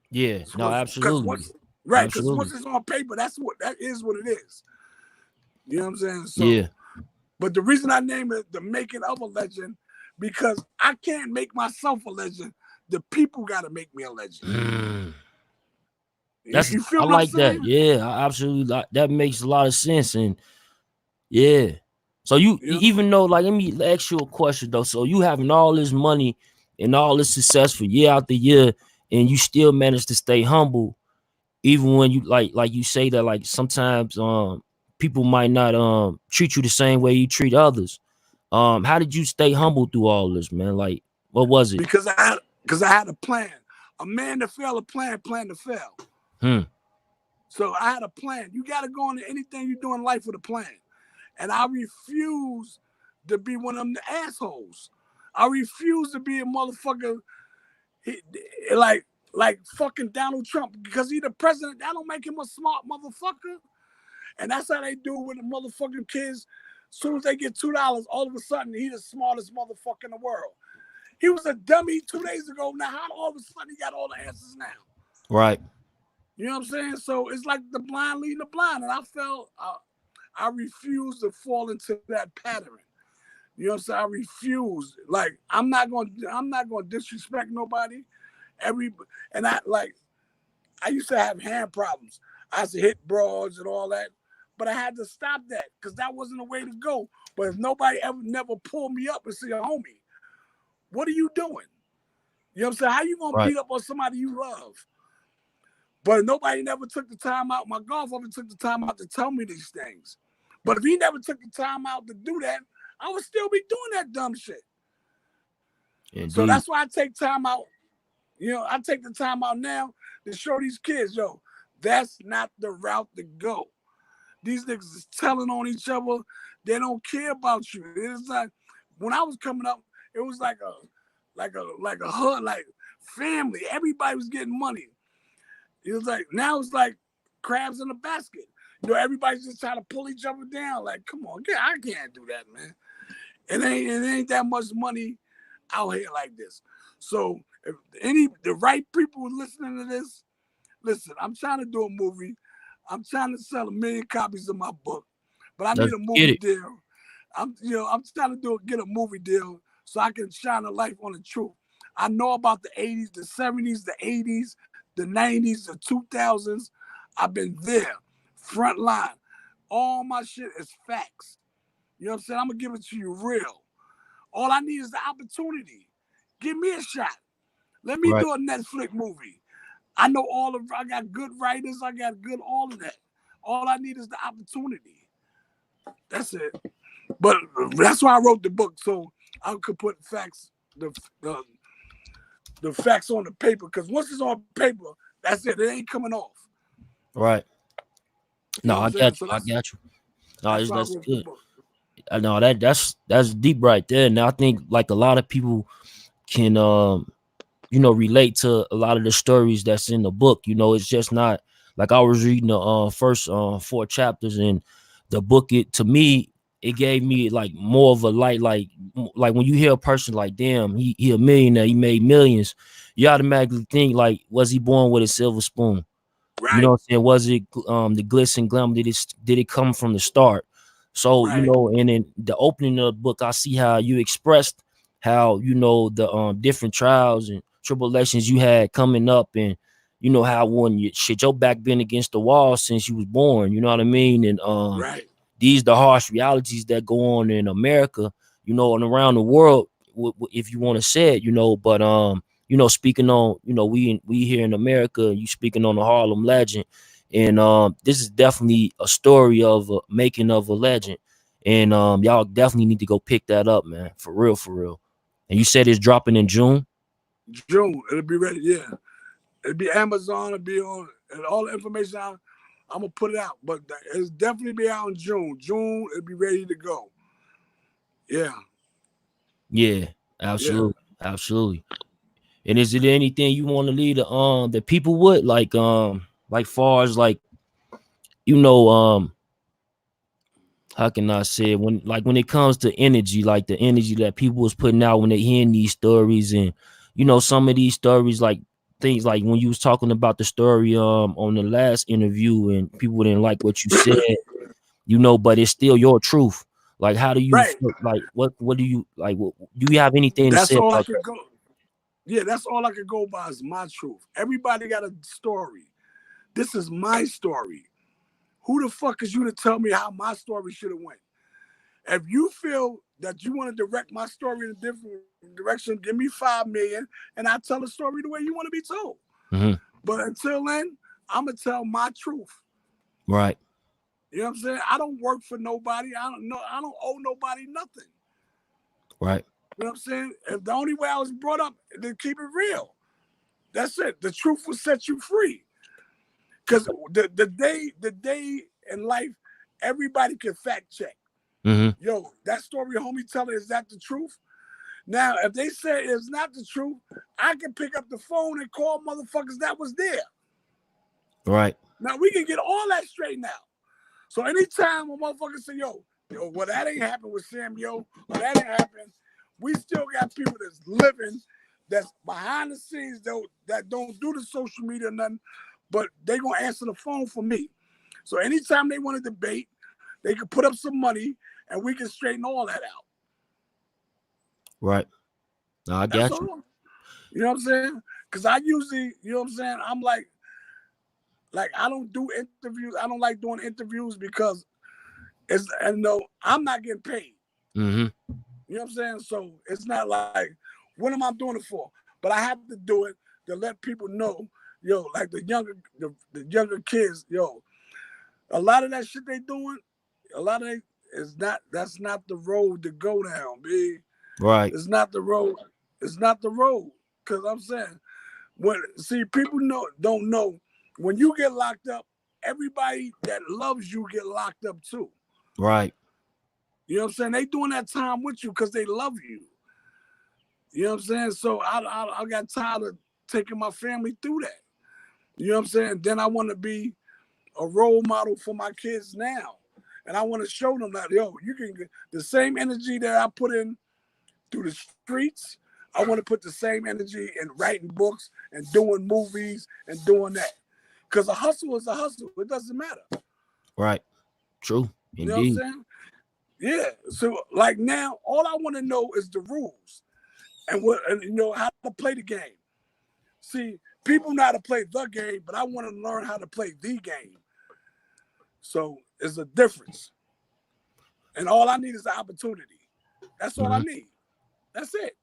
S1: Yeah, no, absolutely.
S2: Because once it's on paper, that is what it is. You know what I'm saying? So,
S1: yeah.
S2: But the reason I name it The Making of a Legend, because I can't make myself a legend. The people got to make me a legend. You feel
S1: I
S2: what
S1: like
S2: I'm saying?
S1: that. Yeah, I absolutely. That makes a lot of sense. And yeah. So even though, like, let me ask you a question though. So you having all this money and all this success for year after year, and you still manage to stay humble, even when you like you say that like sometimes people might not treat you the same way you treat others. How did you stay humble through all this, man? Like, what was it?
S2: Because I had a plan. A man to fail a plan to fail. So I had a plan. You got to go into anything you do in life with a plan. And I refuse to be one of them assholes. I refuse to be a motherfucker like fucking Donald Trump because he's the president. That don't make him a smart motherfucker. And that's how they do with the motherfucking kids. As soon as they get $2, all of a sudden he's the smartest motherfucker in the world. He was a dummy 2 days ago. Now how all of a sudden he got all the answers now?
S1: Right.
S2: You know what I'm saying? So it's like the blind leading the blind. And I felt I refuse to fall into that pattern. You know what I'm saying? I refuse. Like I'm not gonna disrespect nobody, And I used to have hand problems. I used to hit broads and all that, but I had to stop that because that wasn't the way to go. But if nobody never pulled me up and said, homie, what are you doing? You know what I'm saying? How you gonna beat up on somebody you love? But nobody never took the time out. My godfather took the time out to tell me these things. But if he never took the time out to do that, I would still be doing that dumb shit. Indeed. So that's why I take time out. You know, I take the time out now to show these kids, yo, that's not the route to go. These niggas is telling on each other. They don't care about you. It's like when I was coming up, it was like a hood, like family. Everybody was getting money. It was like now it's like crabs in a basket. You know, everybody's just trying to pull each other down. Like, come on, I can't do that, man. It ain't that much money out here like this. So if the right people listening to this, listen, I'm trying to do a movie. I'm trying to sell 1 million copies of my book, but I need a movie deal. I'm trying to get a movie deal so I can shine a light on the truth. I know about the 80s, the 70s, the 80s, the 90s, the 2000s. I've been there, front line. All my shit is facts. You know what I'm saying? I'm going to give it to you real. All I need is the opportunity. Give me a shot. Let me do a Netflix movie. I got good writers. I got good all of that. All I need is the opportunity. That's it. But that's why I wrote the book, so I could put facts, the facts on the paper. Because once it's on paper, that's it. It ain't coming off.
S1: Right. No, I got you. I got you. No, that's good. I know that's deep right there. And I think like a lot of people can relate to a lot of the stories that's in the book. You know, it's just not like I was reading the first 4 chapters in the book. To me, it gave me like more of a light, like when you hear a person like, damn, he a millionaire, he made millions, you automatically think like, was he born with a silver spoon? Right. You know what I'm saying? Was it the glitz and glam? Did it come from the start? So, you know, and in the opening of the book, I see how you expressed how, you know, the different trials and tribulations you had coming up, and you know how when your back been against the wall since you was born, you know what I mean? And these the harsh realities that go on in America, you know, and around the world, if you want to say it, you know. But you know, speaking on, you know, we here in America, you speaking on the Harlem legend, and this is definitely a story of a making of a legend, and y'all definitely need to go pick that up, man, for real, for real. And you said it's dropping in June.
S2: June, it'll be ready. Yeah, it'll be Amazon. It'll be on, and all the information I'm gonna put it out, but it's definitely be out in June. June, it'll be ready to go. Yeah.
S1: Yeah, absolutely, absolutely. And is it anything you want to lead the people with, like far as like, you know, how can I say it? When it comes to energy, like the energy that people was putting out when they hearing these stories, and you know, some of these stories, like things like when you was talking about the story on the last interview, and people didn't like what you said, you know, but it's still your truth. Like, how do you feel, like what do you like? Do you have anything to say
S2: all
S1: about
S2: I could go? Yeah, that's all I could go by is my truth. Everybody got a story. This is my story. Who the fuck is you to tell me how my story should have went? If you feel that you want to direct my story in a different direction, give me $5 million and I'll tell the story the way you want to be told.
S1: Mm-hmm.
S2: But until then, I'm going to tell my truth.
S1: Right.
S2: You know what I'm saying? I don't work for nobody. I don't owe nobody nothing.
S1: Right.
S2: You know what I'm saying? If the only way I was brought up, to keep it real. That's it. The truth will set you free. Because the day in life, everybody can fact check.
S1: Mm-hmm.
S2: Yo, that story homie telling, is that the truth? Now, if they say it's not the truth, I can pick up the phone and call motherfuckers that was there.
S1: Right.
S2: Now, we can get all that straightened out. So anytime a motherfucker say, yo, well, that ain't happened with Sammy, or that ain't happened, we still got people that's living, that's behind the scenes, though, that don't do the social media or nothing, but they gonna answer the phone for me. So anytime they want to debate, they can put up some money and we can straighten all that out.
S1: Right. No, I got you.
S2: You know what I'm saying? Cause I usually, you know what I'm saying? I'm like I don't do interviews. I don't like doing interviews because and no, I'm not getting paid.
S1: Mm-hmm.
S2: You know what I'm saying? So it's not like, what am I doing it for? But I have to do it to let people know, yo, like the younger kids, yo, a lot of that shit they doing, a lot of it is not, that's not the road to go down, B.
S1: Right.
S2: It's not the road. It's not the road. Cause I'm saying, people don't know, when you get locked up, everybody that loves you get locked up too.
S1: Right.
S2: You know what I'm saying? They doing that time with you because they love you. You know what I'm saying? So I got tired of taking my family through that. You know what I'm saying? Then I want to be a role model for my kids now. And I want to show them that, yo, you can get the same energy that I put in through the streets. I want to put the same energy in writing books and doing movies and doing that. Because a hustle is a hustle. It doesn't matter.
S1: Right. True.
S2: You know what I'm
S1: Indeed.
S2: saying? Yeah. So like now, all I want to know is the rules and how to play the game. See, people know how to play the game, but I want to learn how to play the game. So it's a difference. And all I need is the opportunity. That's all I need. That's it.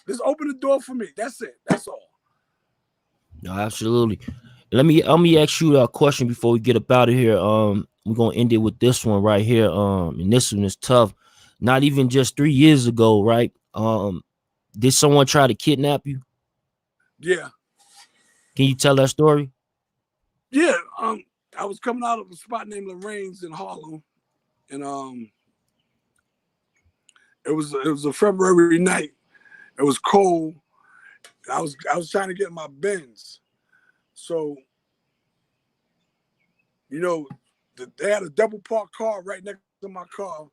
S2: Just open the door for me. That's it. That's all.
S1: No, absolutely. Let me ask you a question before we get up out of here. We're gonna end it with this one right here. And this one is tough. Not even just 3 years ago, right? Did someone try to kidnap you?
S2: Yeah.
S1: Can you tell that story?
S2: Yeah. I was coming out of a spot named Lorraine's in Harlem, and it was a February night. It was cold. I was trying to get my Benz. So, they had a double parked car right next to my car,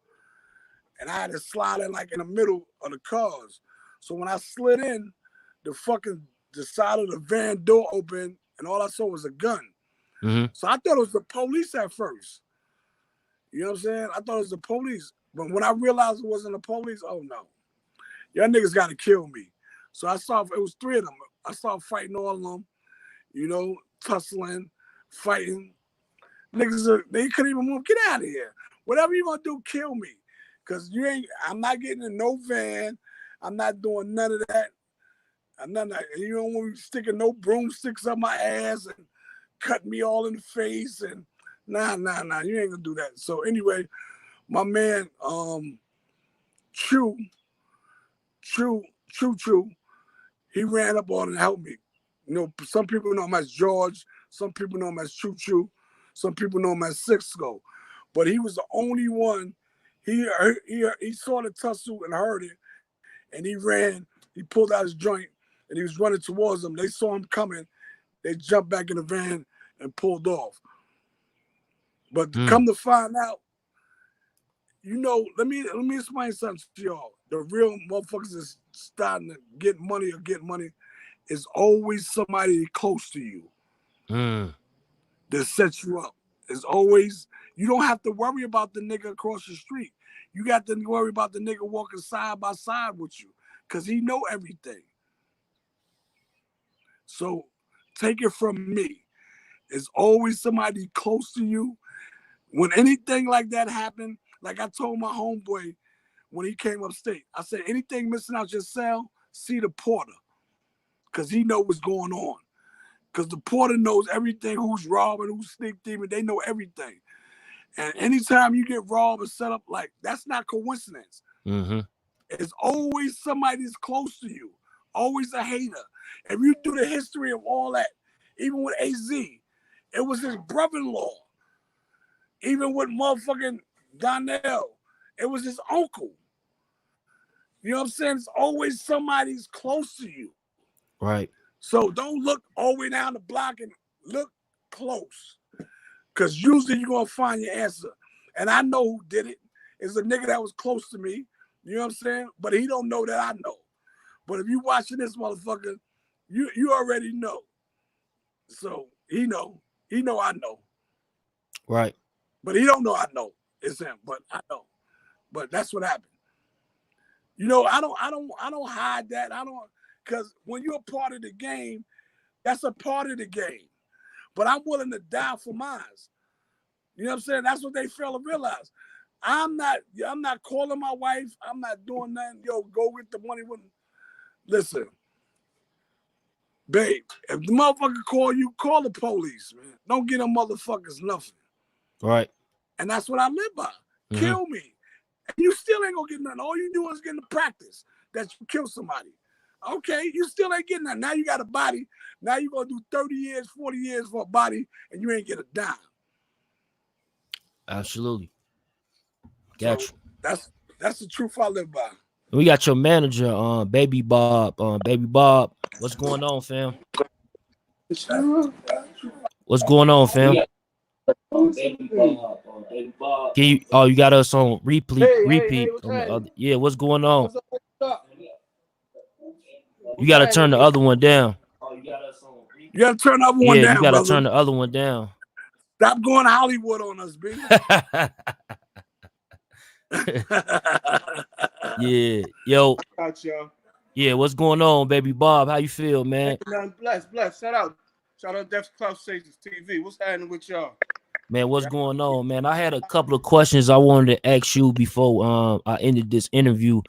S2: and I had to slide in like in the middle of the cars. So when I slid in, the side of the van door opened, and all I saw was a gun.
S1: Mm-hmm.
S2: So I thought it was the police at first. You know what I'm saying? I thought it was the police. But when I realized it wasn't the police, oh no. Y'all niggas got to kill me. So it was 3 of them. I started fighting all of them, tussling, fighting. Niggas, they couldn't even move. Get out of here. Whatever you gonna do, kill me. Cause I'm not getting in no van. I'm not doing none of that. I'm not, you don't want me sticking no broomsticks up my ass and cutting me all in the face and nah, you ain't gonna do that. So anyway, my man, Chew, he ran up on and helped me. Some people know him as George, some people know him as Choo, some people know him as Sixco, but he was the only one. He saw the tussle and heard it, and he ran. He pulled out his joint, and he was running towards them. They saw him coming. They jumped back in the van and pulled off. But come to find out, let me explain something to y'all. The real motherfuckers is starting to get money is always somebody close to you that sets you up. It's always, you don't have to worry about the nigga across the street. You got to worry about the nigga walking side by side with you because he know everything. So take it from me. It's always somebody close to you. When anything like that happened, like I told my homeboy when he came upstate, I said, anything missing out your cell, see the porter. Because he know what's going on. Because the porter knows everything, who's robbing, who's sneak thieving, they know everything. And anytime you get robbed or set up, like, that's not coincidence.
S1: Mm-hmm.
S2: It's always somebody that's close to you. Always a hater. If you do the history of all that, even with AZ, it was his brother-in-law. Even with motherfucking Donnell, it was his uncle. You know what I'm saying? It's always somebody's close to you.
S1: Right.
S2: So don't look all the way down the block and look close. Because usually you're going to find your answer. And I know who did it. It's a nigga that was close to me. You know what I'm saying? But he don't know that I know. But if you watching this motherfucker, you already know. So he know I know.
S1: Right.
S2: But he don't know I know. It's him, but I know. But that's what happened. I don't hide that. because when you're a part of the game, that's a part of the game. But I'm willing to die for mine. You know what I'm saying? That's what they fail to realize. I'm not calling my wife. I'm not doing nothing. Yo, go get the money with me. Listen, babe, if the motherfucker call you, call the police, man. Don't get them motherfuckers nothing.
S1: Right.
S2: And that's what I live by. Kill me. And you still ain't gonna get nothing. All you do is get in the practice that you kill somebody. Okay, you still ain't getting that. Now you got a body. Now you're gonna do 30 years, 40 years for a body, and you ain't get a dime.
S1: Absolutely. Got you.
S2: That's the truth I live by.
S1: We got your manager, Baby Bob. Baby Bob, what's going on, fam? What's going on, fam? Baby Bob. Can you? Oh, you got us on repeat. Hey, on the other, yeah, what's going on? What's up? You gotta turn the other one down.
S2: You gotta turn the other one down.
S1: Yeah, you gotta
S2: brother.
S1: turn the other one down.
S2: Stop going to Hollywood on us, B.
S1: Yeah, yo.
S3: Gotcha.
S1: Yeah, what's going on, Baby Bob? How you feel, man?
S3: Hey, bless. Shout out DEATHOFTHECLOUTCHASERTV. What's happening with y'all?
S1: Man, what's going on, man? I had a couple of questions I wanted to ask you before I ended this interview.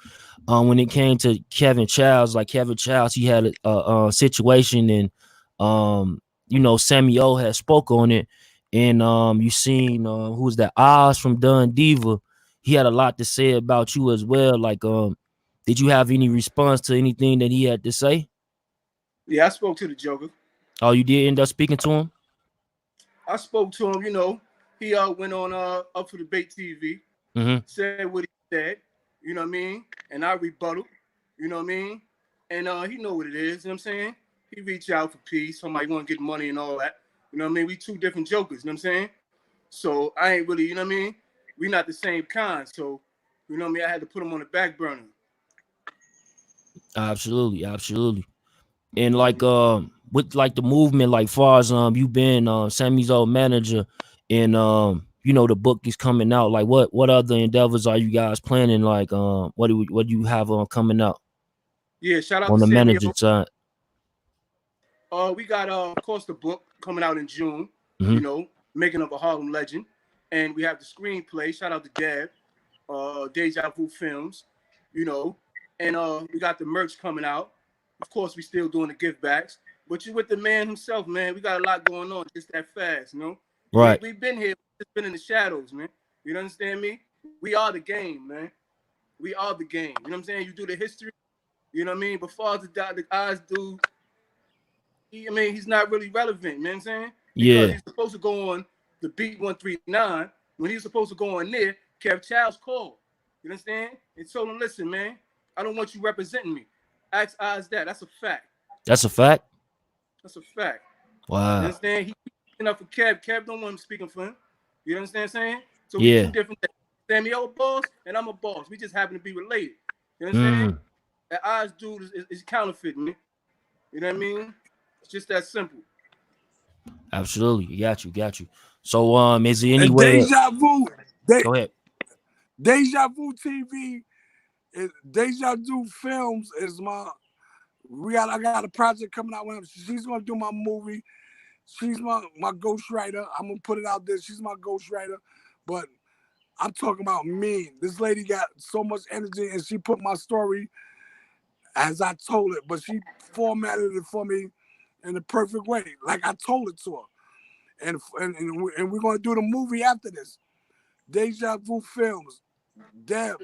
S1: When it came to Kevin Childs, like Kevin Childs, he had a situation, and you know, Sammy O had spoke on it, and you seen who was that Oz from Dun Diva? He had a lot to say about you as well. Like, did you have any response to anything that he had to say?
S3: Yeah, I spoke to the Joker.
S1: Oh, you did end up speaking to him?
S3: I spoke to him. You know, he went on Up for Debate TV, said what he said. You know what I mean? And I rebutted. You know what I mean? And he know what it is. You know what I'm saying? He reached out for peace. Somebody want to get money and all that. You know what I mean? We two different jokers. You know what I'm saying? So I ain't really, you know what I mean? We not the same kind. So, you know what I mean? I had to put him on the back burner.
S1: Absolutely. And like with like the movement, like far as you been Sammy's old manager, and you know, the book is coming out. Like what other endeavors are you guys planning? Like what do you have coming out?
S3: Yeah, shout out
S1: on
S3: to
S1: the
S3: Sammy.
S1: manager side.
S3: We got of course the book coming out in June, you know, Making of a Harlem Legend. And we have the screenplay. Shout out to Deb, Deja Vu Films, you know. And we got the merch coming out. Of course, we still doing the gift backs. But you with the man himself, man. We got a lot going on just that fast, you know?
S1: Right.
S3: We've been here, just been in the shadows, man. You understand me? We are the game, man. We are the game. You know what I'm saying? You do the history, you know what I mean? Before the eyes do, he's not really relevant, you know what I'm saying? Because he's supposed to go on the Beat 139. When he's supposed to go on there, Kev Childs called. You understand? And told him, listen, man, I don't want you representing me. Ask Oz that. That's a fact.
S1: That's a fact?
S3: That's a fact.
S1: Wow.
S3: You understand? He's speaking up for Kev. Kev don't want him speaking for him. You understand what I'm saying? So we two different things. Sammy a boss and I'm a boss. We just happen to be related. You understand? That Oz dude is counterfeiting me. You know what I mean? It's just that simple.
S1: Absolutely. Got you. So is there any way
S2: Deja Vu?
S1: Go ahead.
S2: Deja Vu TV, Deja Vu Films is I got a project coming out with him. She's gonna do my movie. She's my ghostwriter. I'm gonna put it out there. She's my ghostwriter. But I'm talking about me. This lady got so much energy, and she put my story as I told it, but she formatted it for me in the perfect way, like I told it to her. And we're gonna do the movie after this. Deja Vu Films. Deb,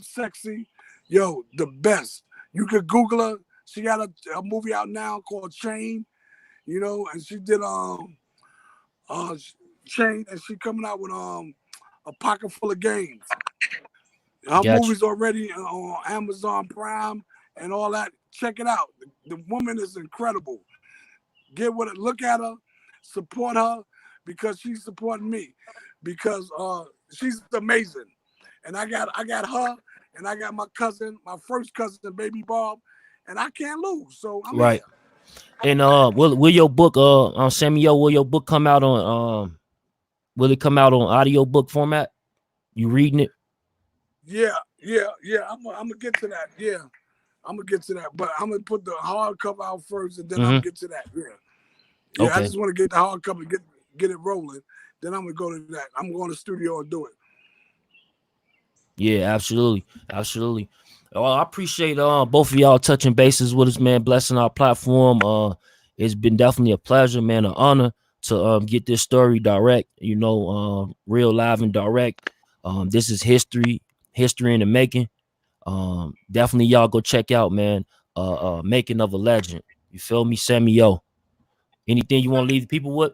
S2: sexy, yo, the best. You could Google her. She got a movie out now called Chain, you know, and she did Chain, and she coming out with a pocket full of games. Her movie's already on Amazon Prime and all that. Check it out. The woman is incredible. Look at her, support her, because she's supporting me, because she's amazing. And I got her, and I got my first cousin, Baby Bob, and I can't lose. So I'm
S1: right. Here. And will your book Sammy O, will your book come out on will it come out on audio book format? You reading it?
S2: Yeah. I'm gonna get to that. Yeah. I'm gonna get to that, but I'm gonna put the hardcover out first, and then I'll get to that. Yeah.
S1: Okay.
S2: I just want to get the hardcover, get it rolling. Then I'm gonna go to that. I'm going to the studio and do it.
S1: Yeah, absolutely. Well, I appreciate both of y'all touching bases with us, man, blessing our platform. It's been definitely a pleasure, man, an honor to get this story direct, real live and direct. This is history in the making. Definitely y'all go check out, man. Making of a legend. You feel me, Sammy? Anything you want to leave the people with?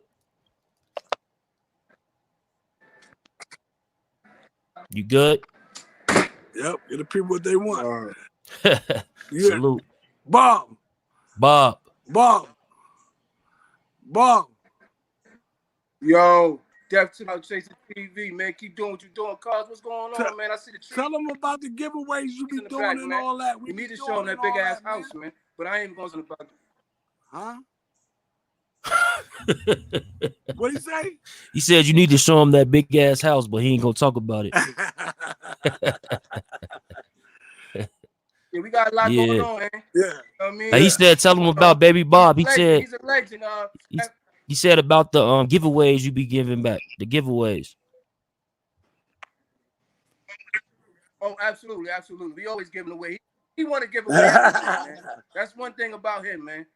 S1: You good?
S2: Yep, get the people what they want.
S1: Salute.
S2: Bob.
S3: Yo, DEATHOFTHECLOUTCHASERTV, man. Keep doing what you're doing. Cuz, what's going on, man? I see the tree.
S2: Tell them about the giveaways you be doing
S3: back,
S2: and
S3: man.
S2: all that.
S3: We need to show them that big ass house, man. But I ain't going to about it.
S2: Huh? What'd he say?
S1: He said you need to show him that big ass house, but he ain't gonna talk about it.
S3: Yeah, we got a lot going on, man.
S2: Yeah.
S3: You know what I mean?
S1: He said tell him about Baby Bob. He said
S3: he's a legend.
S1: He said about the giveaways you be giving back. The giveaways.
S3: Oh, absolutely. We always giving away. He want to give away everything, man. That's one thing about him, man.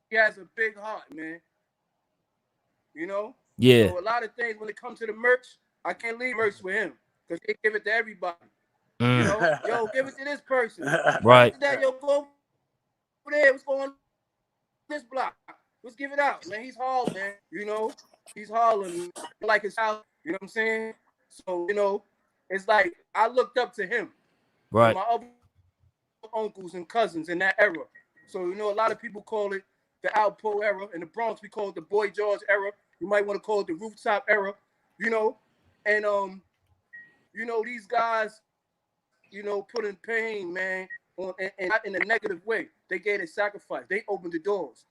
S3: He has a big heart, man. You know?
S1: Yeah.
S3: So a lot of things when it comes to the merch, I can't leave merch with him because they give it to everybody. You know? Yo, give it to this person.
S1: Right.
S3: That, yo, go over there. What's going on this block? Let's give it out, man. He's Harlem, man. You know? He's Harlem. Like his house. You know what I'm saying? So, you know, it's like I looked up to him.
S1: Right.
S3: My other uncles and cousins in that era. So, you know, a lot of people call it the Alpo era. In the Bronx, we call it the Boy George era. You might want to call it the Rooftop era, you know? And, you know, these guys, you know, put in pain, man, and not in a negative way. They gave a sacrifice. They opened the doors,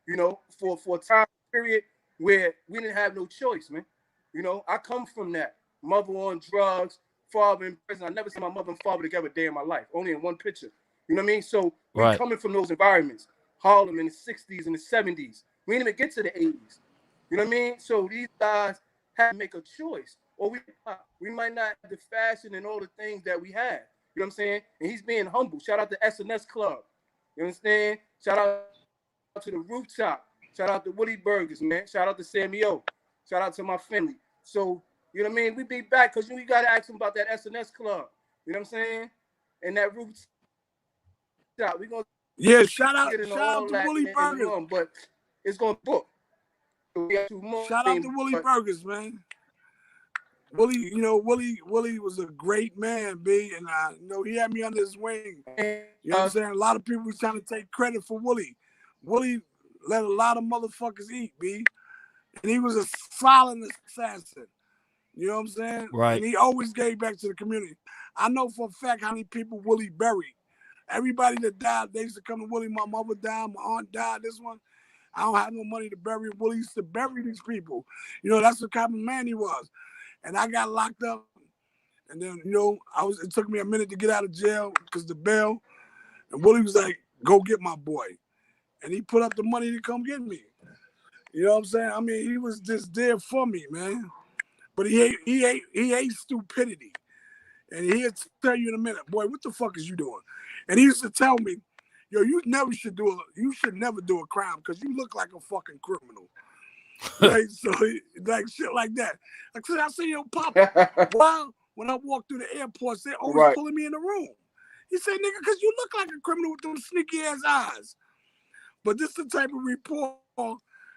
S3: you know, for a time period where we didn't have no choice, man. You know, I come from that. Mother on drugs, father in prison. I never seen my mother and father together a day in my life, only in one picture. You know what I mean? So we're coming from those environments. Harlem in the 60s and the 70s. We didn't even get to the 80s. You know what I mean? So these guys had to make a choice. Or we might not have the fashion and all the things that we had. You know what I'm saying? And he's being humble. Shout out to SNS Club. You understand? Shout out to the Rooftop. Shout out to Woody Burgers, man. Shout out to Sammy O. Shout out to my family. So, you know what I mean? We be back because we got to ask them about that SNS Club. You know what I'm saying? And that Rooftop. We're going
S2: to shout out to Woody Burgers.
S3: But it's going to book.
S2: Shout out to Willie Burgers, man. Willie, you know, Willie was a great man, B, and you know, he had me under his wing. You know what I'm saying? A lot of people was trying to take credit for Willie. Willie let a lot of motherfuckers eat, B. And he was a silent assassin. You know what I'm saying?
S1: Right.
S2: And he always gave back to the community. I know for a fact how many people Willie buried. Everybody that died, they used to come to Willie. My mother died, my aunt died, this one. I don't have no money to bury. Willie used to bury these people. You know, that's the kind of man he was. And I got locked up. And then, you know, it took me a minute to get out of jail because the bail. And Willie was like, go get my boy. And he put up the money to come get me. You know what I'm saying? I mean, he was just there for me, man. But he ate stupidity. And he'll tell you in a minute, boy, what the fuck is you doing? And he used to tell me, yo, you should never do a crime because you look like a fucking criminal. Right? So, like, shit like that. Like, I say, yo, Papa, well, when I walk through the airports, they're always pulling me in the room. He said, nigga, because you look like a criminal with those sneaky-ass eyes. But this is the type of rapport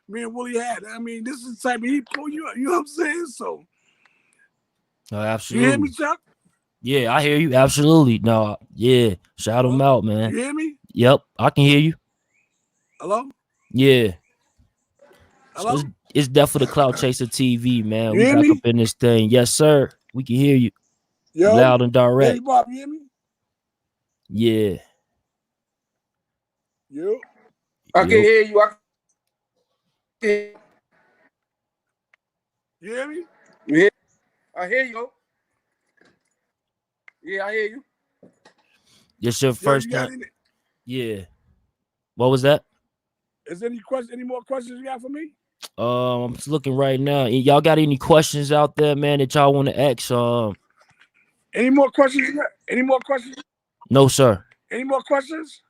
S2: me and Willie had. I mean, this is the type of he pull you up. You know what I'm saying? So,
S1: absolutely.
S2: You hear me, Chuck?
S1: Yeah, I hear you. Absolutely. No, yeah. Shout him out, man.
S2: You hear me?
S1: Yep, I can hear you.
S2: Hello?
S1: Yeah.
S2: Hello?
S1: So it's Death for the Clout Chaser TV, man.
S2: You
S1: we
S2: hear
S1: back
S2: me?
S1: up in this thing. Yes, sir. We can hear you.
S2: Yo,
S1: loud and direct.
S2: Baby Bob, you hear me?
S1: Yeah.
S2: Yo.
S3: I can hear you.
S2: You hear me?
S3: Yeah. I hear you. Yeah, I hear you.
S1: This your first time. Yeah. What was that?
S2: Is there any more questions you got for me?
S1: I'm just looking right now. Y'all got any questions out there, man, that y'all want to ask?
S2: Any more questions? Any more questions?
S1: No, sir.
S2: Any more questions?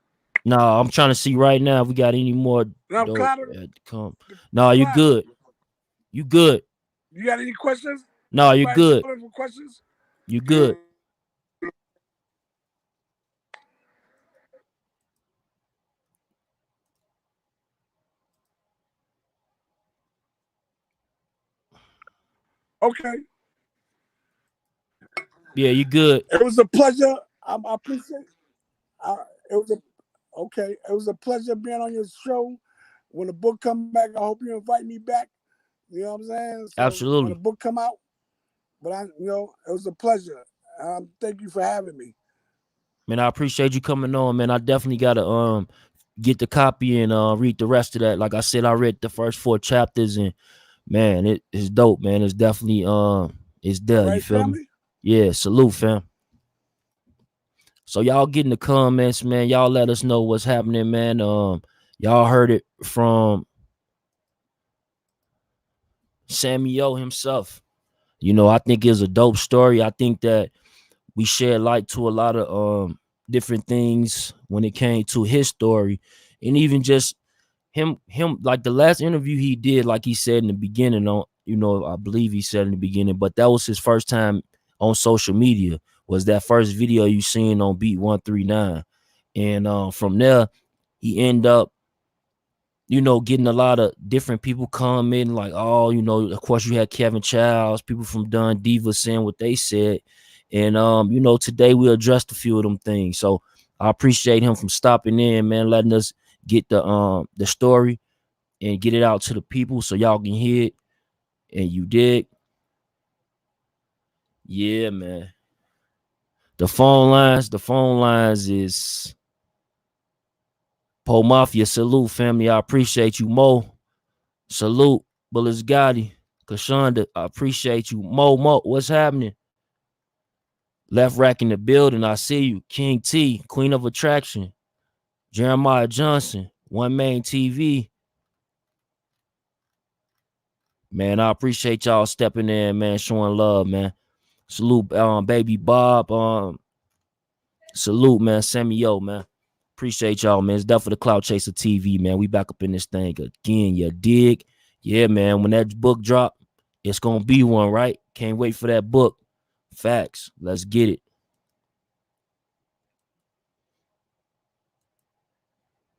S1: No, I'm trying to see right now if we got any more.
S2: No,
S1: No, you good. You good.
S2: You got any questions?
S1: No, you're good.
S2: For questions?
S1: You good.
S2: Okay.
S1: Yeah, you good.
S2: It was a pleasure. I appreciate it. It was a pleasure being on your show. When the book come back, I hope you invite me back. You know what I'm saying? So
S1: Absolutely.
S2: when the book come out, but it was a pleasure. Thank you for having me.
S1: Man, I appreciate you coming on, man. I definitely gotta get the copy and read the rest of that. Like I said, I read the first 4 chapters and man, it's dope, man. It's definitely it's there.
S2: Right,
S1: you feel
S2: family?
S1: me? Yeah, salute, fam. So y'all get in the comments, man. Y'all let us know what's happening, man. Y'all heard it from Sammy himself. I think it's a dope story. I think that we shed light to a lot of different things when it came to his story, and even just him like the last interview he did, like he said in the beginning I believe he said in the beginning, but that was his first time on social media, was that first video you seen on Beat 139. And from there he ended up getting a lot of different people commenting, like, oh, of course you had Kevin Childs, people from Dun Diva saying what they said. And today we addressed a few of them things. So I appreciate him from stopping in, man, letting us get the story and get it out to the people so y'all can hear it. And you dig? Yeah, man. The phone lines is Po Mafia. Salute, family. I appreciate you, Mo. Salute, Bullets Gotti, Kashonda. I appreciate you, Mo. What's happening? Left Rack in the building. I see you. King T, Queen of Attraction. Jeremiah Johnson, One Main TV. Man, I appreciate y'all stepping in, man, showing love, man. Salute, Baby Bob. Salute, man, Sammy, man. Appreciate y'all, man. It's definitely the Clout Chaser TV, man. We back up in this thing again. You dig? Yeah, man. When that book drop, it's gonna be one, right? Can't wait for that book. Facts. Let's get it.